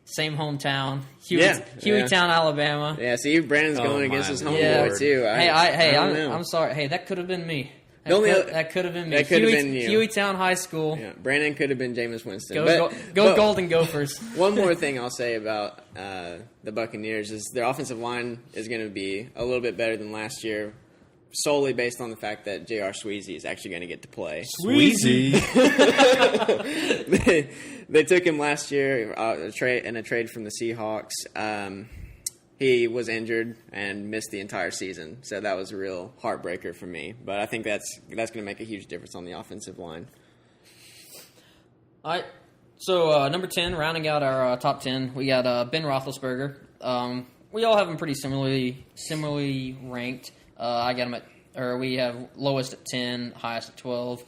[SPEAKER 1] Same hometown, Hueytown, Alabama.
[SPEAKER 2] Yeah, see, Brandon's going against his homeboy too.
[SPEAKER 1] I'm sorry. Hey, that could have been me. That could have been me.
[SPEAKER 2] That could have been you.
[SPEAKER 1] Hueytown High School.
[SPEAKER 2] Yeah, Brandon could have been Jameis Winston.
[SPEAKER 1] Go Golden Gophers.
[SPEAKER 2] One more thing I'll say about the Buccaneers is their offensive line is going to be a little bit better than last year, solely based on the fact that J.R. Sweezy is actually going to get to play.
[SPEAKER 3] Sweezy.
[SPEAKER 2] They took him last year in a trade from the Seahawks. He was injured and missed the entire season, so that was a real heartbreaker for me. But I think that's going to make a huge difference on the offensive line.
[SPEAKER 1] All right. So number 10, rounding out our top 10, we got Ben Roethlisberger. We all have him pretty similarly ranked. I got him we have lowest at 10, highest at 12.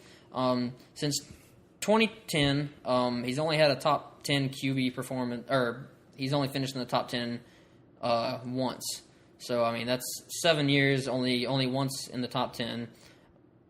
[SPEAKER 1] Since 2010, he's only had a top 10 QB performance, or he's only finished in the top 10 once. So, I mean, that's 7 years, only once in the top 10.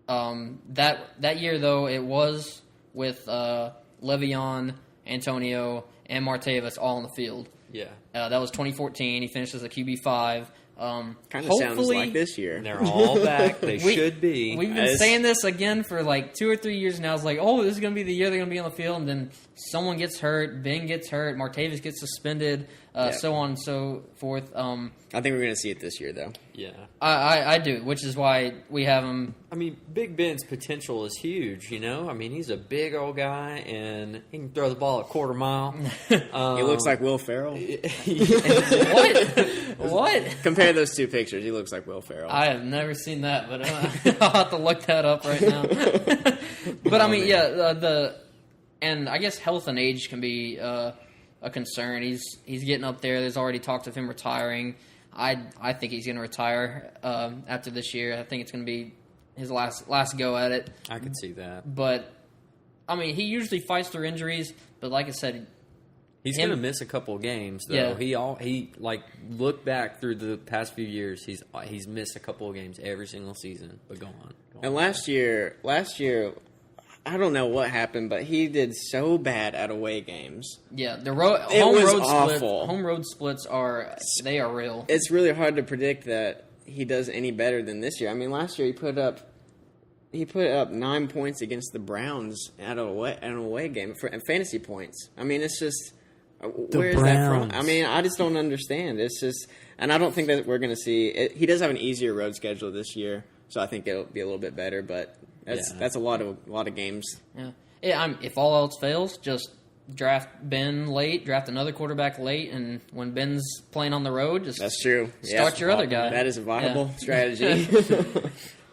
[SPEAKER 1] That year, though, it was with Le'Veon, Antonio, and Martavis all on the field.
[SPEAKER 3] Yeah.
[SPEAKER 1] That was 2014. He finished as a QB5.
[SPEAKER 2] Kind of sounds like this year.
[SPEAKER 3] They're all back. They should be.
[SPEAKER 1] We've been saying this again for like 2 or 3 years now. It's like, oh, this is going to be the year they're going to be on the field, and then someone gets hurt, Ben gets hurt, Martavis gets suspended, so on and so forth.
[SPEAKER 2] I think we're going to see it this year, though.
[SPEAKER 3] Yeah.
[SPEAKER 1] I do, which is why we have him.
[SPEAKER 3] I mean, Big Ben's potential is huge, you know? I mean, he's a big old guy, and he can throw the ball a quarter mile.
[SPEAKER 2] He looks like Will Ferrell.
[SPEAKER 1] What?
[SPEAKER 2] Compare those two pictures. He looks like Will Ferrell.
[SPEAKER 1] I have never seen that, but I'll have to look that up right now. But, I mean, and I guess health and age can be a concern. He's getting up there. There's already talks of him retiring. I think he's going to retire after this year. I think it's going to be his last go at it.
[SPEAKER 3] I could see that.
[SPEAKER 1] But, I mean, he usually fights through injuries. But like I said,
[SPEAKER 3] he's going to miss a couple of games, though.
[SPEAKER 1] Yeah.
[SPEAKER 3] He look back through the past few years. He's missed a couple of games every single season. But go on.
[SPEAKER 2] And last year, I don't know what happened, but he did so bad at away games.
[SPEAKER 1] Yeah, the home road splits are real.
[SPEAKER 2] It's really hard to predict that he does any better than this year. I mean, last year he put up 9 points against the Browns at an away game for fantasy points. I mean, it's just where's that from? I mean, I just don't understand. It's just, and I don't think that we're going to see it. He does have an easier road schedule this year, so I think it'll be a little bit better, but. That's a lot of games.
[SPEAKER 1] Yeah. If all else fails, just draft Ben late, draft another quarterback late, and when Ben's playing on the road,
[SPEAKER 2] that's true.
[SPEAKER 1] Start your other guy.
[SPEAKER 2] That is a viable strategy.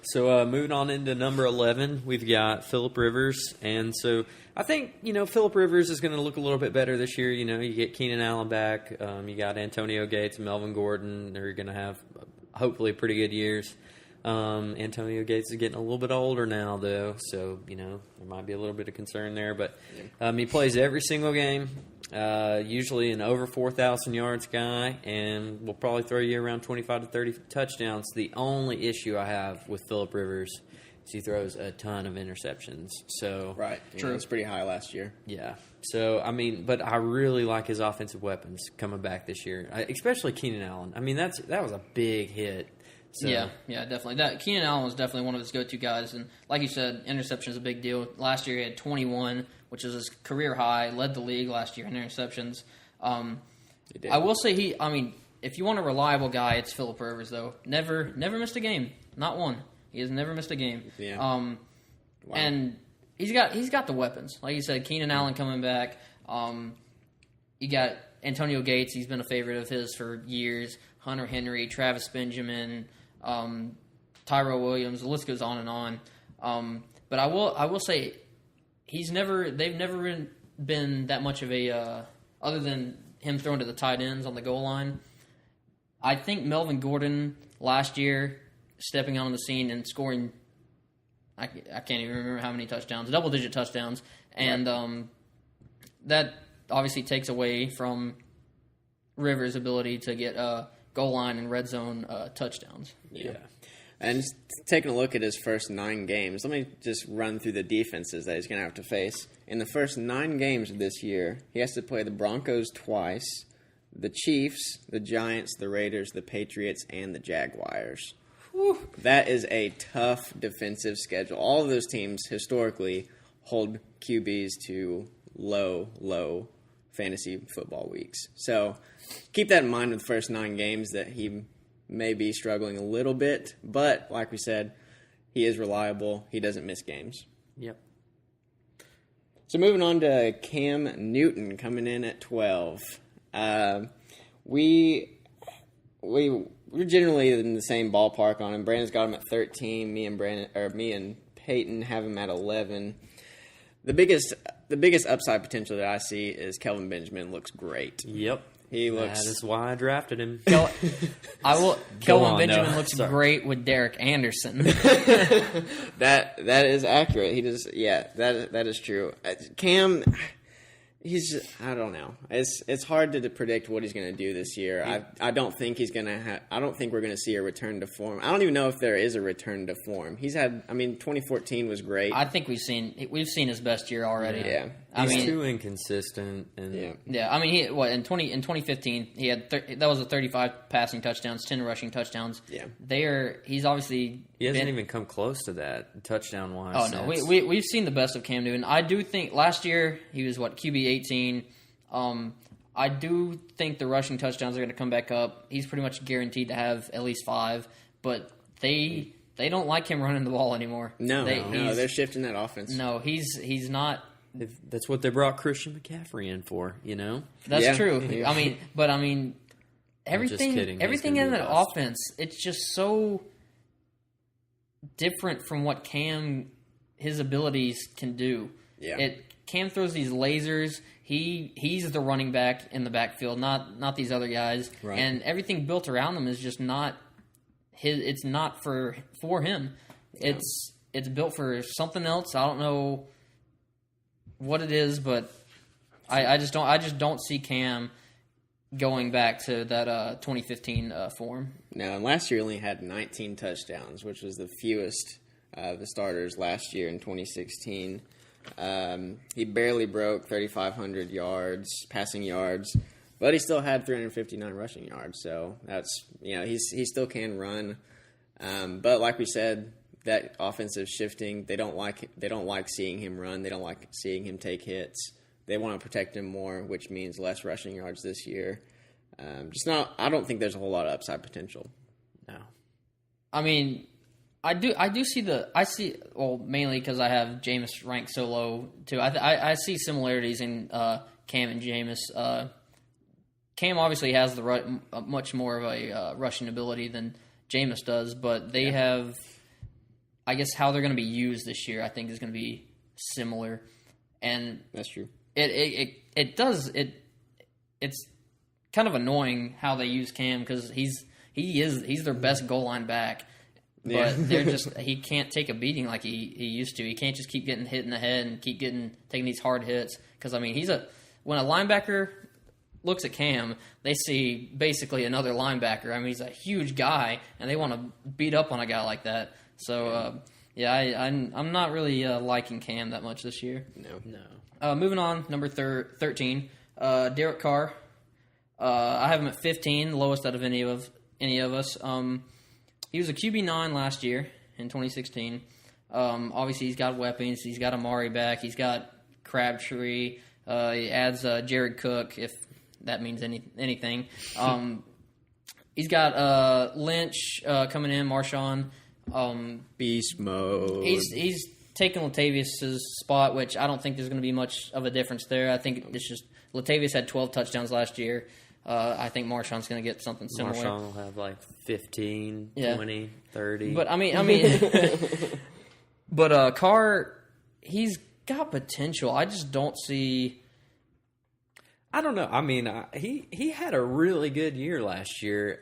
[SPEAKER 3] So moving on into number 11, we've got Phillip Rivers, and so I think Phillip Rivers is going to look a little bit better this year. You get Keenan Allen back, you got Antonio Gates, and Melvin Gordon. They're going to have hopefully pretty good years. Antonio Gates is getting a little bit older now, though, so there might be a little bit of concern there. But he plays every single game, usually an over 4,000 yards guy, and will probably throw you around 25 to 30 touchdowns. The only issue I have with Phillip Rivers is he throws a ton of interceptions. So
[SPEAKER 2] right, true, it's pretty high last year.
[SPEAKER 3] Yeah. So but I really like his offensive weapons coming back this year, especially Keenan Allen. I mean, that was a big hit. So.
[SPEAKER 1] Yeah, definitely. Keenan Allen was definitely one of his go-to guys, and like you said, interception is a big deal. Last year he had 21, which is his career high. Led the league last year in interceptions. I will say if you want a reliable guy, it's Phillip Rivers though. Never missed a game, not one. He has never missed a game.
[SPEAKER 2] Yeah.
[SPEAKER 1] Wow. And he's got the weapons. Like you said, Keenan Allen coming back. You got Antonio Gates. He's been a favorite of his for years. Hunter Henry, Travis Benjamin, Tyrell Williams. The list goes on and on. But I will say they've never been that much of a other than him throwing to the tight ends on the goal line. I think Melvin Gordon last year stepping on the scene and scoring. I can't even remember how many touchdowns, double-digit touchdowns, and that obviously takes away from Rivers' ability to get goal line and red zone touchdowns.
[SPEAKER 2] Yeah. And just taking a look at his first 9 games, let me just run through the defenses that he's going to have to face. In the first 9 games of this year, he has to play the Broncos twice, the Chiefs, the Giants, the Raiders, the Patriots, and the Jaguars. Whew. That is a tough defensive schedule. All of those teams historically hold QBs to low fantasy football weeks. So keep that in mind with the first 9 games that he may be struggling a little bit. But like we said, he is reliable. He doesn't miss games.
[SPEAKER 3] Yep.
[SPEAKER 2] So moving on to Cam Newton coming in at 12. We're generally in the same ballpark on him. Brandon's got him at 13. Me and Peyton have him at 11. The biggest upside potential that I see is Kelvin Benjamin looks great.
[SPEAKER 3] Yep.
[SPEAKER 2] He looks.
[SPEAKER 3] That is why I drafted him.
[SPEAKER 1] Kelvin Benjamin looks great with Derek Anderson.
[SPEAKER 2] That is accurate. He does. Yeah, that is true. Cam. He's just, I don't know. It's hard to predict what he's going to do this year. I don't think he's going to I don't think we're going to see a return to form. I don't even know if there is a return to form. 2014 was great.
[SPEAKER 1] I think we've seen his best year already.
[SPEAKER 2] Yeah.
[SPEAKER 3] He's too inconsistent and
[SPEAKER 1] Yeah. In 2015 he had that was a 35 passing touchdowns, 10 rushing touchdowns.
[SPEAKER 2] Yeah.
[SPEAKER 1] He's obviously
[SPEAKER 3] he hasn't even come close to that touchdown wise.
[SPEAKER 1] Oh no, we've seen the best of Cam Newton. I do think last year he was QB 18. I do think the rushing touchdowns are going to come back up. He's pretty much guaranteed to have at least 5, but they don't like him running the ball anymore.
[SPEAKER 2] No, they're shifting that offense.
[SPEAKER 1] No, he's not.
[SPEAKER 3] That's what they brought Christian McCaffrey in for, you know?
[SPEAKER 1] That's true.
[SPEAKER 2] Yeah.
[SPEAKER 1] Everything in that offense, it's just so different from what his abilities can do.
[SPEAKER 2] Yeah.
[SPEAKER 1] Cam throws these lasers. He's the running back in the backfield, not these other guys.
[SPEAKER 2] Right.
[SPEAKER 1] And everything built around him is just not it's not for him.
[SPEAKER 2] Yeah.
[SPEAKER 1] It's built for something else. I don't know what it is, but I just don't see Cam going back to that 2015 form.
[SPEAKER 2] No, and last year he only had 19 touchdowns, which was the fewest of the starters last year in 2016. He barely broke 3,500 yards, passing yards, but he still had 359 rushing yards. So that's he still can run. But like we said, that offensive shifting, they don't like seeing him run. They don't like seeing him take hits. They want to protect him more, which means less rushing yards this year. I don't think there's a whole lot of upside potential.
[SPEAKER 3] No.
[SPEAKER 1] I see mainly because I have Jameis ranked so low too. I see similarities in Cam and Jameis. Cam obviously has much more of a rushing ability than Jameis does, but they have, I guess, how they're going to be used this year, I think, is going to be similar. And
[SPEAKER 2] that's true.
[SPEAKER 1] It's kind of annoying how they use Cam because he's their best goal line back. But he can't take a beating like he used to. He can't just keep getting hit in the head and keep taking these hard hits. Because when a linebacker looks at Cam, they see basically another linebacker. He's a huge guy, and they want to beat up on a guy like that. So I'm not really liking Cam that much this year.
[SPEAKER 2] No.
[SPEAKER 1] Moving on, number 13, Derek Carr. I have him at 15, lowest out of any of us. He was a QB9 last year in 2016. Obviously, he's got weapons. He's got Amari back. He's got Crabtree. He adds Jared Cook, if that means anything. He's got Lynch coming in, Marshawn.
[SPEAKER 2] Beast mode.
[SPEAKER 1] He's taking Latavius' spot, which I don't think there's going to be much of a difference there. I think it's just Latavius had 12 touchdowns last year. I think Marshawn's going to get something similar.
[SPEAKER 3] Marshawn will have like 15,
[SPEAKER 1] Yeah.
[SPEAKER 3] 20, 30.
[SPEAKER 1] But I mean, but Carr, he's got potential. I just don't see.
[SPEAKER 3] I don't know. I mean, he had a really good year last year.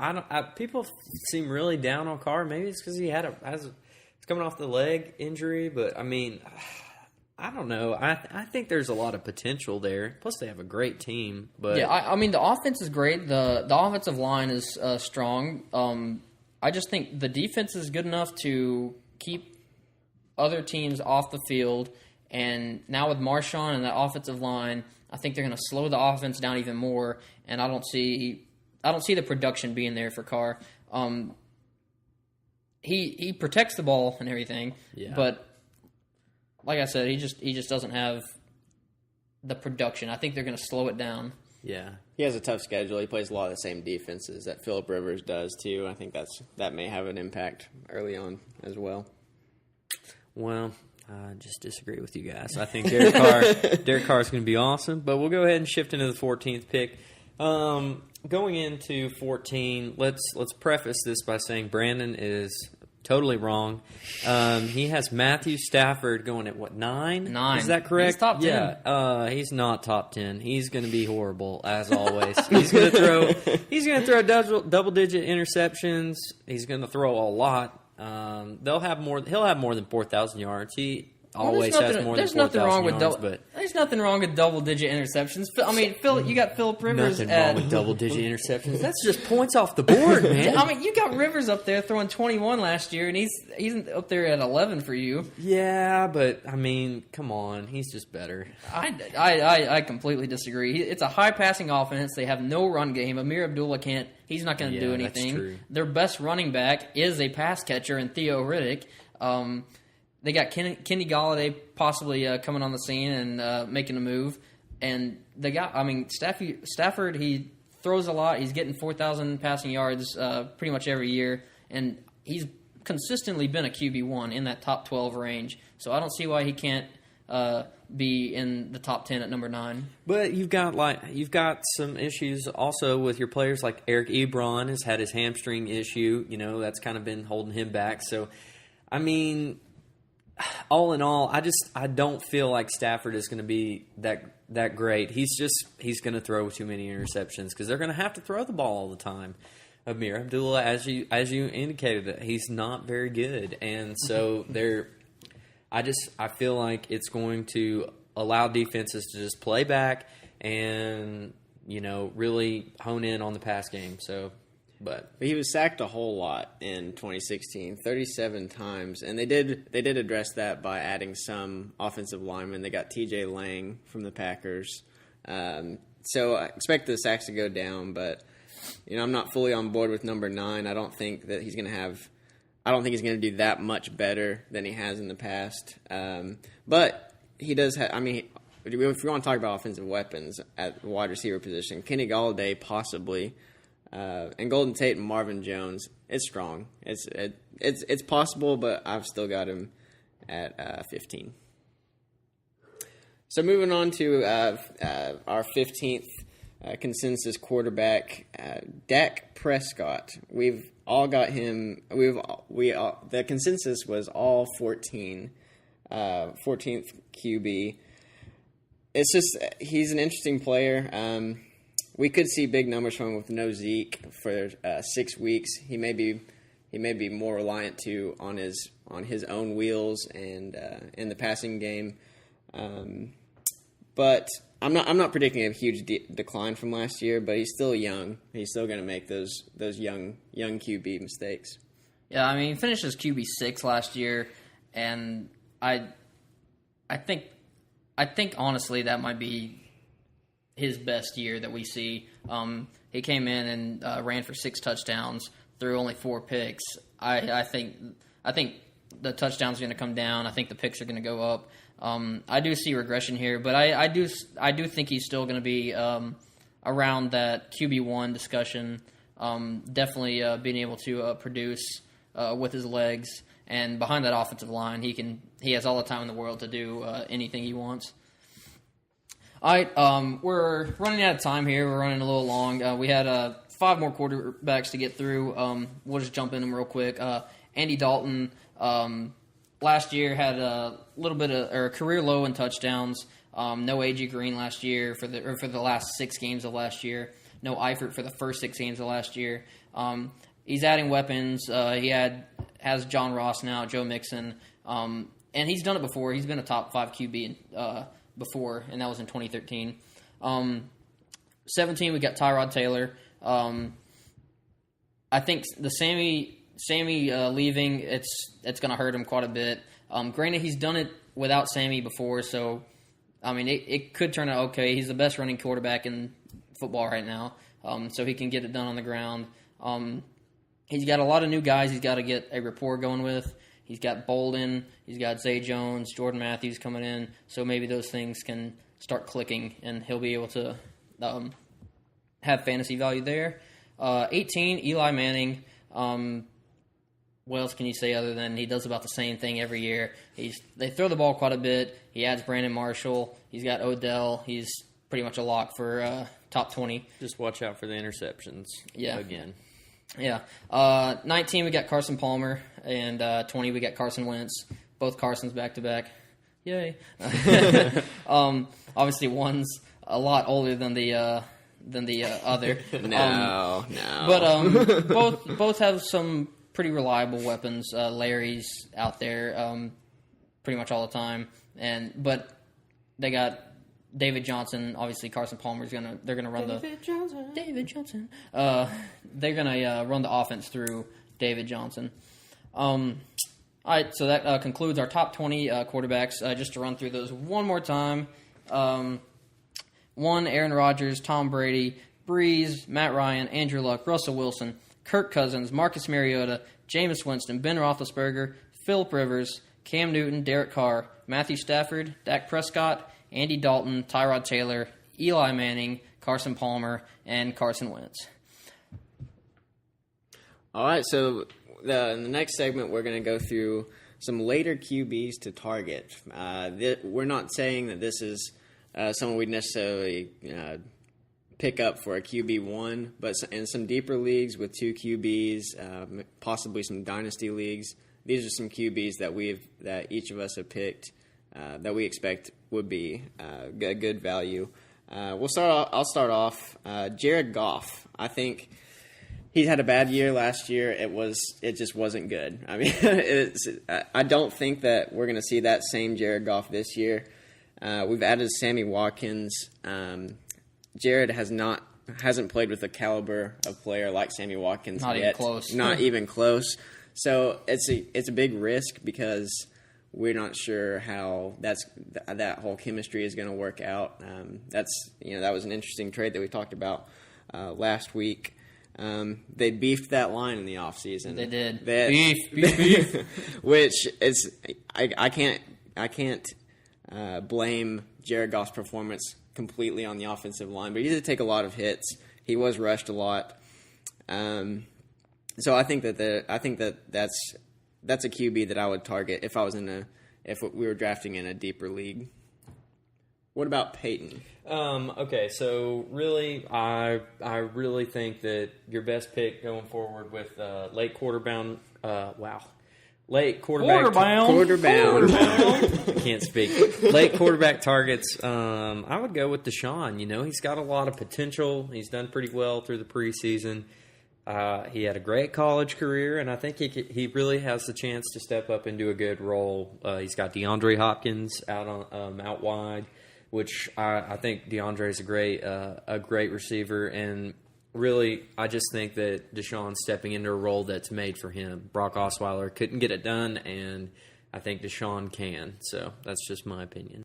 [SPEAKER 3] People seem really down on Carr. Maybe it's because he he's coming off the leg injury. But I mean, I don't know. I think there's a lot of potential there. Plus, they have a great team. But
[SPEAKER 1] Yeah, I mean the offense is great. The offensive line is strong. I just think the defense is good enough to keep other teams off the field. And now with Marshawn and that offensive line, I think they're going to slow the offense down even more. And I don't see the production being there for Carr. He protects the ball and everything,
[SPEAKER 3] Yeah.
[SPEAKER 1] but like I said, he just doesn't have the production. I think they're going to slow it down.
[SPEAKER 3] yeah.
[SPEAKER 2] He has a tough schedule. He plays a lot of the same defenses that Phillip Rivers does too. I think that may have an impact early on as well.
[SPEAKER 3] Well, I just disagree with you guys. I think Derek Carr is going to be awesome. But we'll go ahead and shift into the 14th pick. Going into 14, let's preface this by saying Brandon is totally wrong. He has Matthew Stafford going at what, 9?
[SPEAKER 1] 9.
[SPEAKER 3] Is that correct?
[SPEAKER 1] He's top 10.
[SPEAKER 3] Yeah. He's not top 10. He's going to be horrible as always. He's going to throw double digit interceptions. He's going to throw a lot. He'll have more than 4,000 yards. He always has more than 4,000 yards. But
[SPEAKER 1] there's nothing wrong with double-digit interceptions. I mean, you got Phillip Rivers
[SPEAKER 3] nothing
[SPEAKER 1] at
[SPEAKER 3] wrong with double-digit interceptions. That's just points off the board, man.
[SPEAKER 1] I mean, you got Rivers up there throwing 21 last year, and he's up there at 11 for you.
[SPEAKER 3] Yeah, but I mean, come on, he's just better.
[SPEAKER 1] I completely disagree. It's a high passing offense. They have no run game. Amir Abdullah can't. He's not going to do
[SPEAKER 3] that's
[SPEAKER 1] anything.
[SPEAKER 3] true.
[SPEAKER 1] Their best running back is a pass catcher in Theo Riddick. They got Kenny Galladay possibly coming on the scene and making a move. And they got, Stafford, he throws a lot. He's getting 4,000 passing yards pretty much every year. And he's consistently been a QB1 in that top 12 range. So I don't see why he can't be in the top 10 at number 9.
[SPEAKER 3] But you've got some issues also with your players, like Eric Ebron has had his hamstring issue. You know, that's kind of been holding him back. So, I mean, all in all, I don't feel like Stafford is going to be that great. He's going to throw too many interceptions because they're going to have to throw the ball all the time. Amir Abdullah, as you indicated, he's not very good, and so I feel like it's going to allow defenses to just play back and, you know, really hone in on the pass game. So, but
[SPEAKER 2] he was sacked a whole lot in 2016, 37 times, and they did address that by adding some offensive linemen. They got T.J. Lang from the Packers, so I expect the sacks to go down. But you know, I'm not fully on board with number 9. I don't think he's going to do that much better than he has in the past. But he does have. I mean, if you want to talk about offensive weapons at the wide receiver position, Kenny Galladay possibly. And Golden Tate and Marvin Jones, it's strong. It's possible, but I've still got him at 15. So moving on to our 15th consensus quarterback, Dak Prescott. We've all got him. The consensus was all 14, 14th QB. It's just he's an interesting player. We could see big numbers from him with no Zeke for 6 weeks. He may be more reliant on his own wheels and in the passing game. But I'm not predicting a huge decline from last year. But he's still young. He's still going to make those young QB mistakes.
[SPEAKER 1] Yeah, I mean, he finished as QB6 last year, and I think honestly that might be his best year that we see. He came in and ran for 6 touchdowns, threw only 4 picks. I think the touchdowns are going to come down. I think the picks are going to go up. I do see regression here, but I do think he's still going to be around that QB1 discussion. Definitely being able to produce with his legs, and behind that offensive line, he has all the time in the world to do anything he wants. All right, we're running out of time here. We're running a little long. We had 5 more quarterbacks to get through. We'll just jump in them real quick. Andy Dalton last year had a little bit of a career low in touchdowns. No A.J. Green last year for the last 6 games of last year. No Eifert for the first 6 games of last year. He's adding weapons. He has John Ross now, Joe Mixon, and he's done it before. He's been a top 5 QB before, and that was in 2013. 17, we got Tyrod Taylor. I think the Sammy leaving, it's going to hurt him quite a bit. Granted, he's done it without Sammy before, so I mean it could turn out okay. He's the best running quarterback in football right now, so he can get it done on the ground. He's got a lot of new guys he's got to get a rapport going with. He's got Bolden, he's got Zay Jones, Jordan Matthews coming in, so maybe those things can start clicking, and he'll be able to have fantasy value there. 18, Eli Manning. What else can you say other than he does about the same thing every year? They throw the ball quite a bit. He adds Brandon Marshall. He's got Odell. He's pretty much a lock for top 20.
[SPEAKER 3] Just watch out for the interceptions again.
[SPEAKER 1] Yeah. 19, we got Carson Palmer, and 20, we got Carson Wentz. Both Carsons back-to-back. Yay. Obviously, one's a lot older than the other.
[SPEAKER 2] No.
[SPEAKER 1] But both have some pretty reliable weapons. Larry's out there pretty much all the time, but they got David Johnson. Obviously, Carson Palmer's they're gonna run David Johnson. They're gonna run the offense through David Johnson. All right, so that concludes our top 20 quarterbacks. Just to run through those one more time. 1, Aaron Rodgers, Tom Brady, Breeze, Matt Ryan, Andrew Luck, Russell Wilson, Kirk Cousins, Marcus Mariota, Jameis Winston, Ben Roethlisberger, Phillip Rivers, Cam Newton, Derek Carr, Matthew Stafford, Dak Prescott, Andy Dalton, Tyrod Taylor, Eli Manning, Carson Palmer, and Carson Wentz.
[SPEAKER 2] All right, so in the next segment, we're going to go through some later QBs to target. We're not saying that this is someone we'd necessarily pick up for a QB1, but in some deeper leagues with 2 QBs, possibly some dynasty leagues, these are some QBs that each of us have picked that we expect would be a good value. I'll start off. Jared Goff. I think he had a bad year last year. It just wasn't good. I mean, I don't think that we're going to see that same Jared Goff this year. We've added Sammy Watkins. Jared hasn't played with the caliber of player like Sammy Watkins
[SPEAKER 1] Not
[SPEAKER 2] yet.
[SPEAKER 1] even close.
[SPEAKER 2] Not even close. So it's a big risk because we're not sure how that whole chemistry is going to work out. That was an interesting trade that we talked about last week. They beefed that line in the offseason.
[SPEAKER 1] They did.
[SPEAKER 2] Beef. Which is I can't blame Jared Goff's performance completely on the offensive line, but he did take a lot of hits. He was rushed a lot. So I think that's a QB that I would target if we were drafting in a deeper league. What about Peyton?
[SPEAKER 3] Okay, so really, I really think that your best pick going forward with late quarterbound. Late quarterback.
[SPEAKER 2] Quarterbound.
[SPEAKER 3] I can't speak. Late quarterback targets. I would go with Deshaun. He's got a lot of potential. He's done pretty well through the preseason. He had a great college career, and I think he really has the chance to step up into a good role. He's got DeAndre Hopkins out wide, which I think DeAndre is a great receiver, and really I just think that Deshaun's stepping into a role that's made for him. Brock Osweiler couldn't get it done, and I think Deshaun can. So that's just my opinion.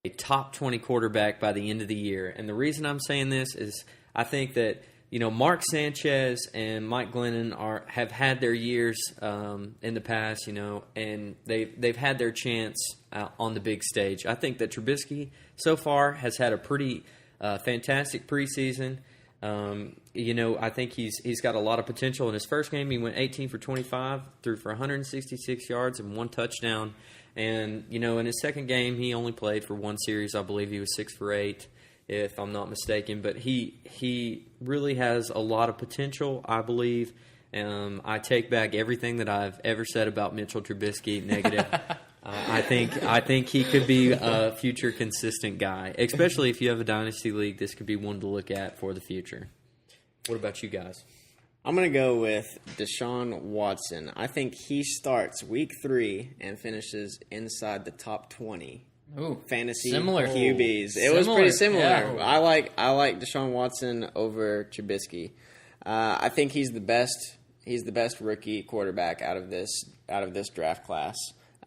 [SPEAKER 3] A top 20 quarterback by the end of the year, and the reason I'm saying this is I think that Mark Sanchez and Mike Glennon have had their years in the past, and they've had their chance on the big stage. I think that Trubisky so far has had a pretty fantastic preseason. I think he's got a lot of potential. In his first game, he went 18 for 25, threw for 166 yards and 1 touchdown. And, in his second game, he only played for 1 series. I believe he was 6 for 8, if I'm not mistaken. But he really has a lot of potential, I believe. I take back everything that I've ever said about Mitchell Trubisky negative. I think he could be a future consistent guy, especially if you have a dynasty league. This could be one to look at for the future. What about you guys?
[SPEAKER 2] I'm going to go with Deshaun Watson. I think he starts week 3 and finishes inside the top 20 fantasy
[SPEAKER 1] similar.
[SPEAKER 2] QBs. It was pretty similar.
[SPEAKER 1] Yeah.
[SPEAKER 2] I like Deshaun Watson over Trubisky. I think he's the best. He's the best rookie quarterback out of this draft class.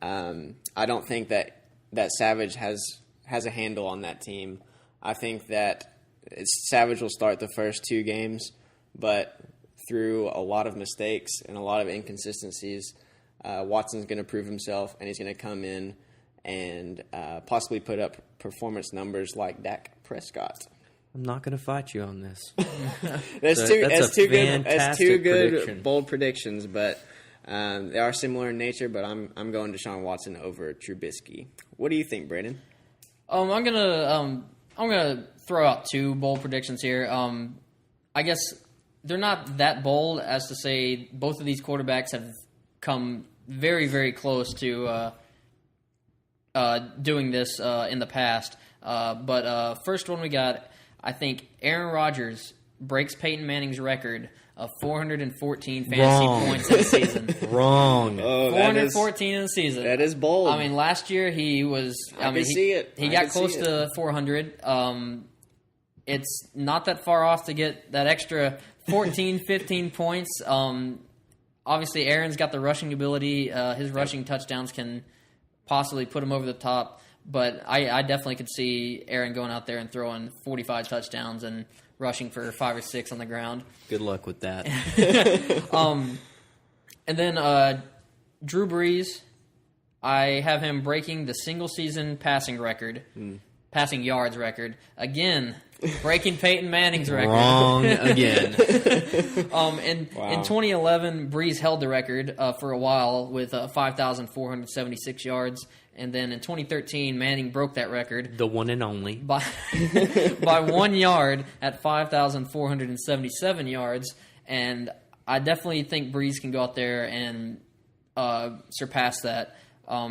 [SPEAKER 2] I don't think that Savage has a handle on that team. I think that Savage will start the first 2 games, but through a lot of mistakes and a lot of inconsistencies, Watson's going to prove himself, and he's going to come in and possibly put up performance numbers like Dak Prescott.
[SPEAKER 3] I'm not going to fight you on this.
[SPEAKER 2] That's two good bold predictions, but they are similar in nature. But I'm going Deshaun Watson over Trubisky. What do you think, Brandon?
[SPEAKER 1] I'm gonna throw out 2 bold predictions here. I guess they're not that bold as to say both of these quarterbacks have come very, very close to doing this in the past. But first one we got, I think Aaron Rodgers breaks Peyton Manning's record of 414 fantasy points in the season.
[SPEAKER 3] Wrong.
[SPEAKER 1] 414 in the season.
[SPEAKER 2] That is bold.
[SPEAKER 1] I mean, last year he was. He got close to 400. It's not that far off to get that extra 14, 15 points. Obviously, Aaron's got the rushing ability. His rushing touchdowns can possibly put him over the top. But I definitely could see Aaron going out there and throwing 45 touchdowns and rushing for 5 or 6 on the ground.
[SPEAKER 3] Good luck with that.
[SPEAKER 1] And then Drew Brees, I have him breaking the single-season passing yards record. Again, breaking Peyton Manning's record.
[SPEAKER 3] Wrong again.
[SPEAKER 1] In 2011, Brees held the record for a while with 5,476 yards. And then in 2013, Manning broke that record.
[SPEAKER 3] The one and only.
[SPEAKER 1] By 1 yard at 5,477 yards. And I definitely think Brees can go out there and surpass that.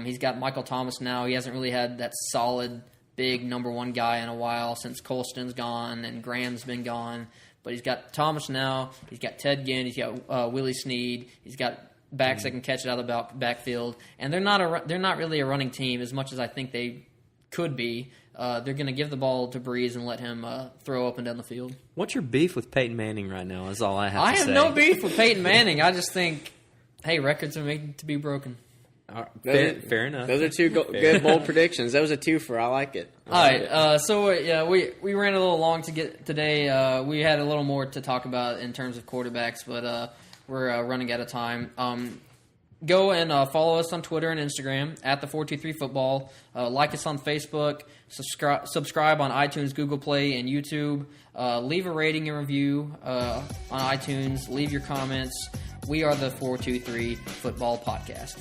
[SPEAKER 1] He's got Michael Thomas now. He hasn't really had that solid, big number 1 guy in a while since Colston's gone and Graham's been gone. But he's got Thomas now. He's got Ted Ginn. He's got Willie Snead. He's got backs that can catch it out of the backfield, and they're not really a running team as much as I think they could be. They're going to give the ball to Brees and let him throw up and down the field.
[SPEAKER 3] What's your beef with Peyton Manning right now? Is all I have to say.
[SPEAKER 1] I have no beef with Peyton Manning. I just think, hey, records are made to be broken.
[SPEAKER 3] Fair enough.
[SPEAKER 2] Those are 2 good bold predictions. That was a 2-fer. I like it.
[SPEAKER 1] All right. So we ran a little long to get today. We had a little more to talk about in terms of quarterbacks, but we're running out of time. Go and follow us on Twitter and Instagram at the423football. Like us on Facebook. Subscribe on iTunes, Google Play, and YouTube. Leave a rating and review on iTunes. Leave your comments. We are the 423 Football Podcast.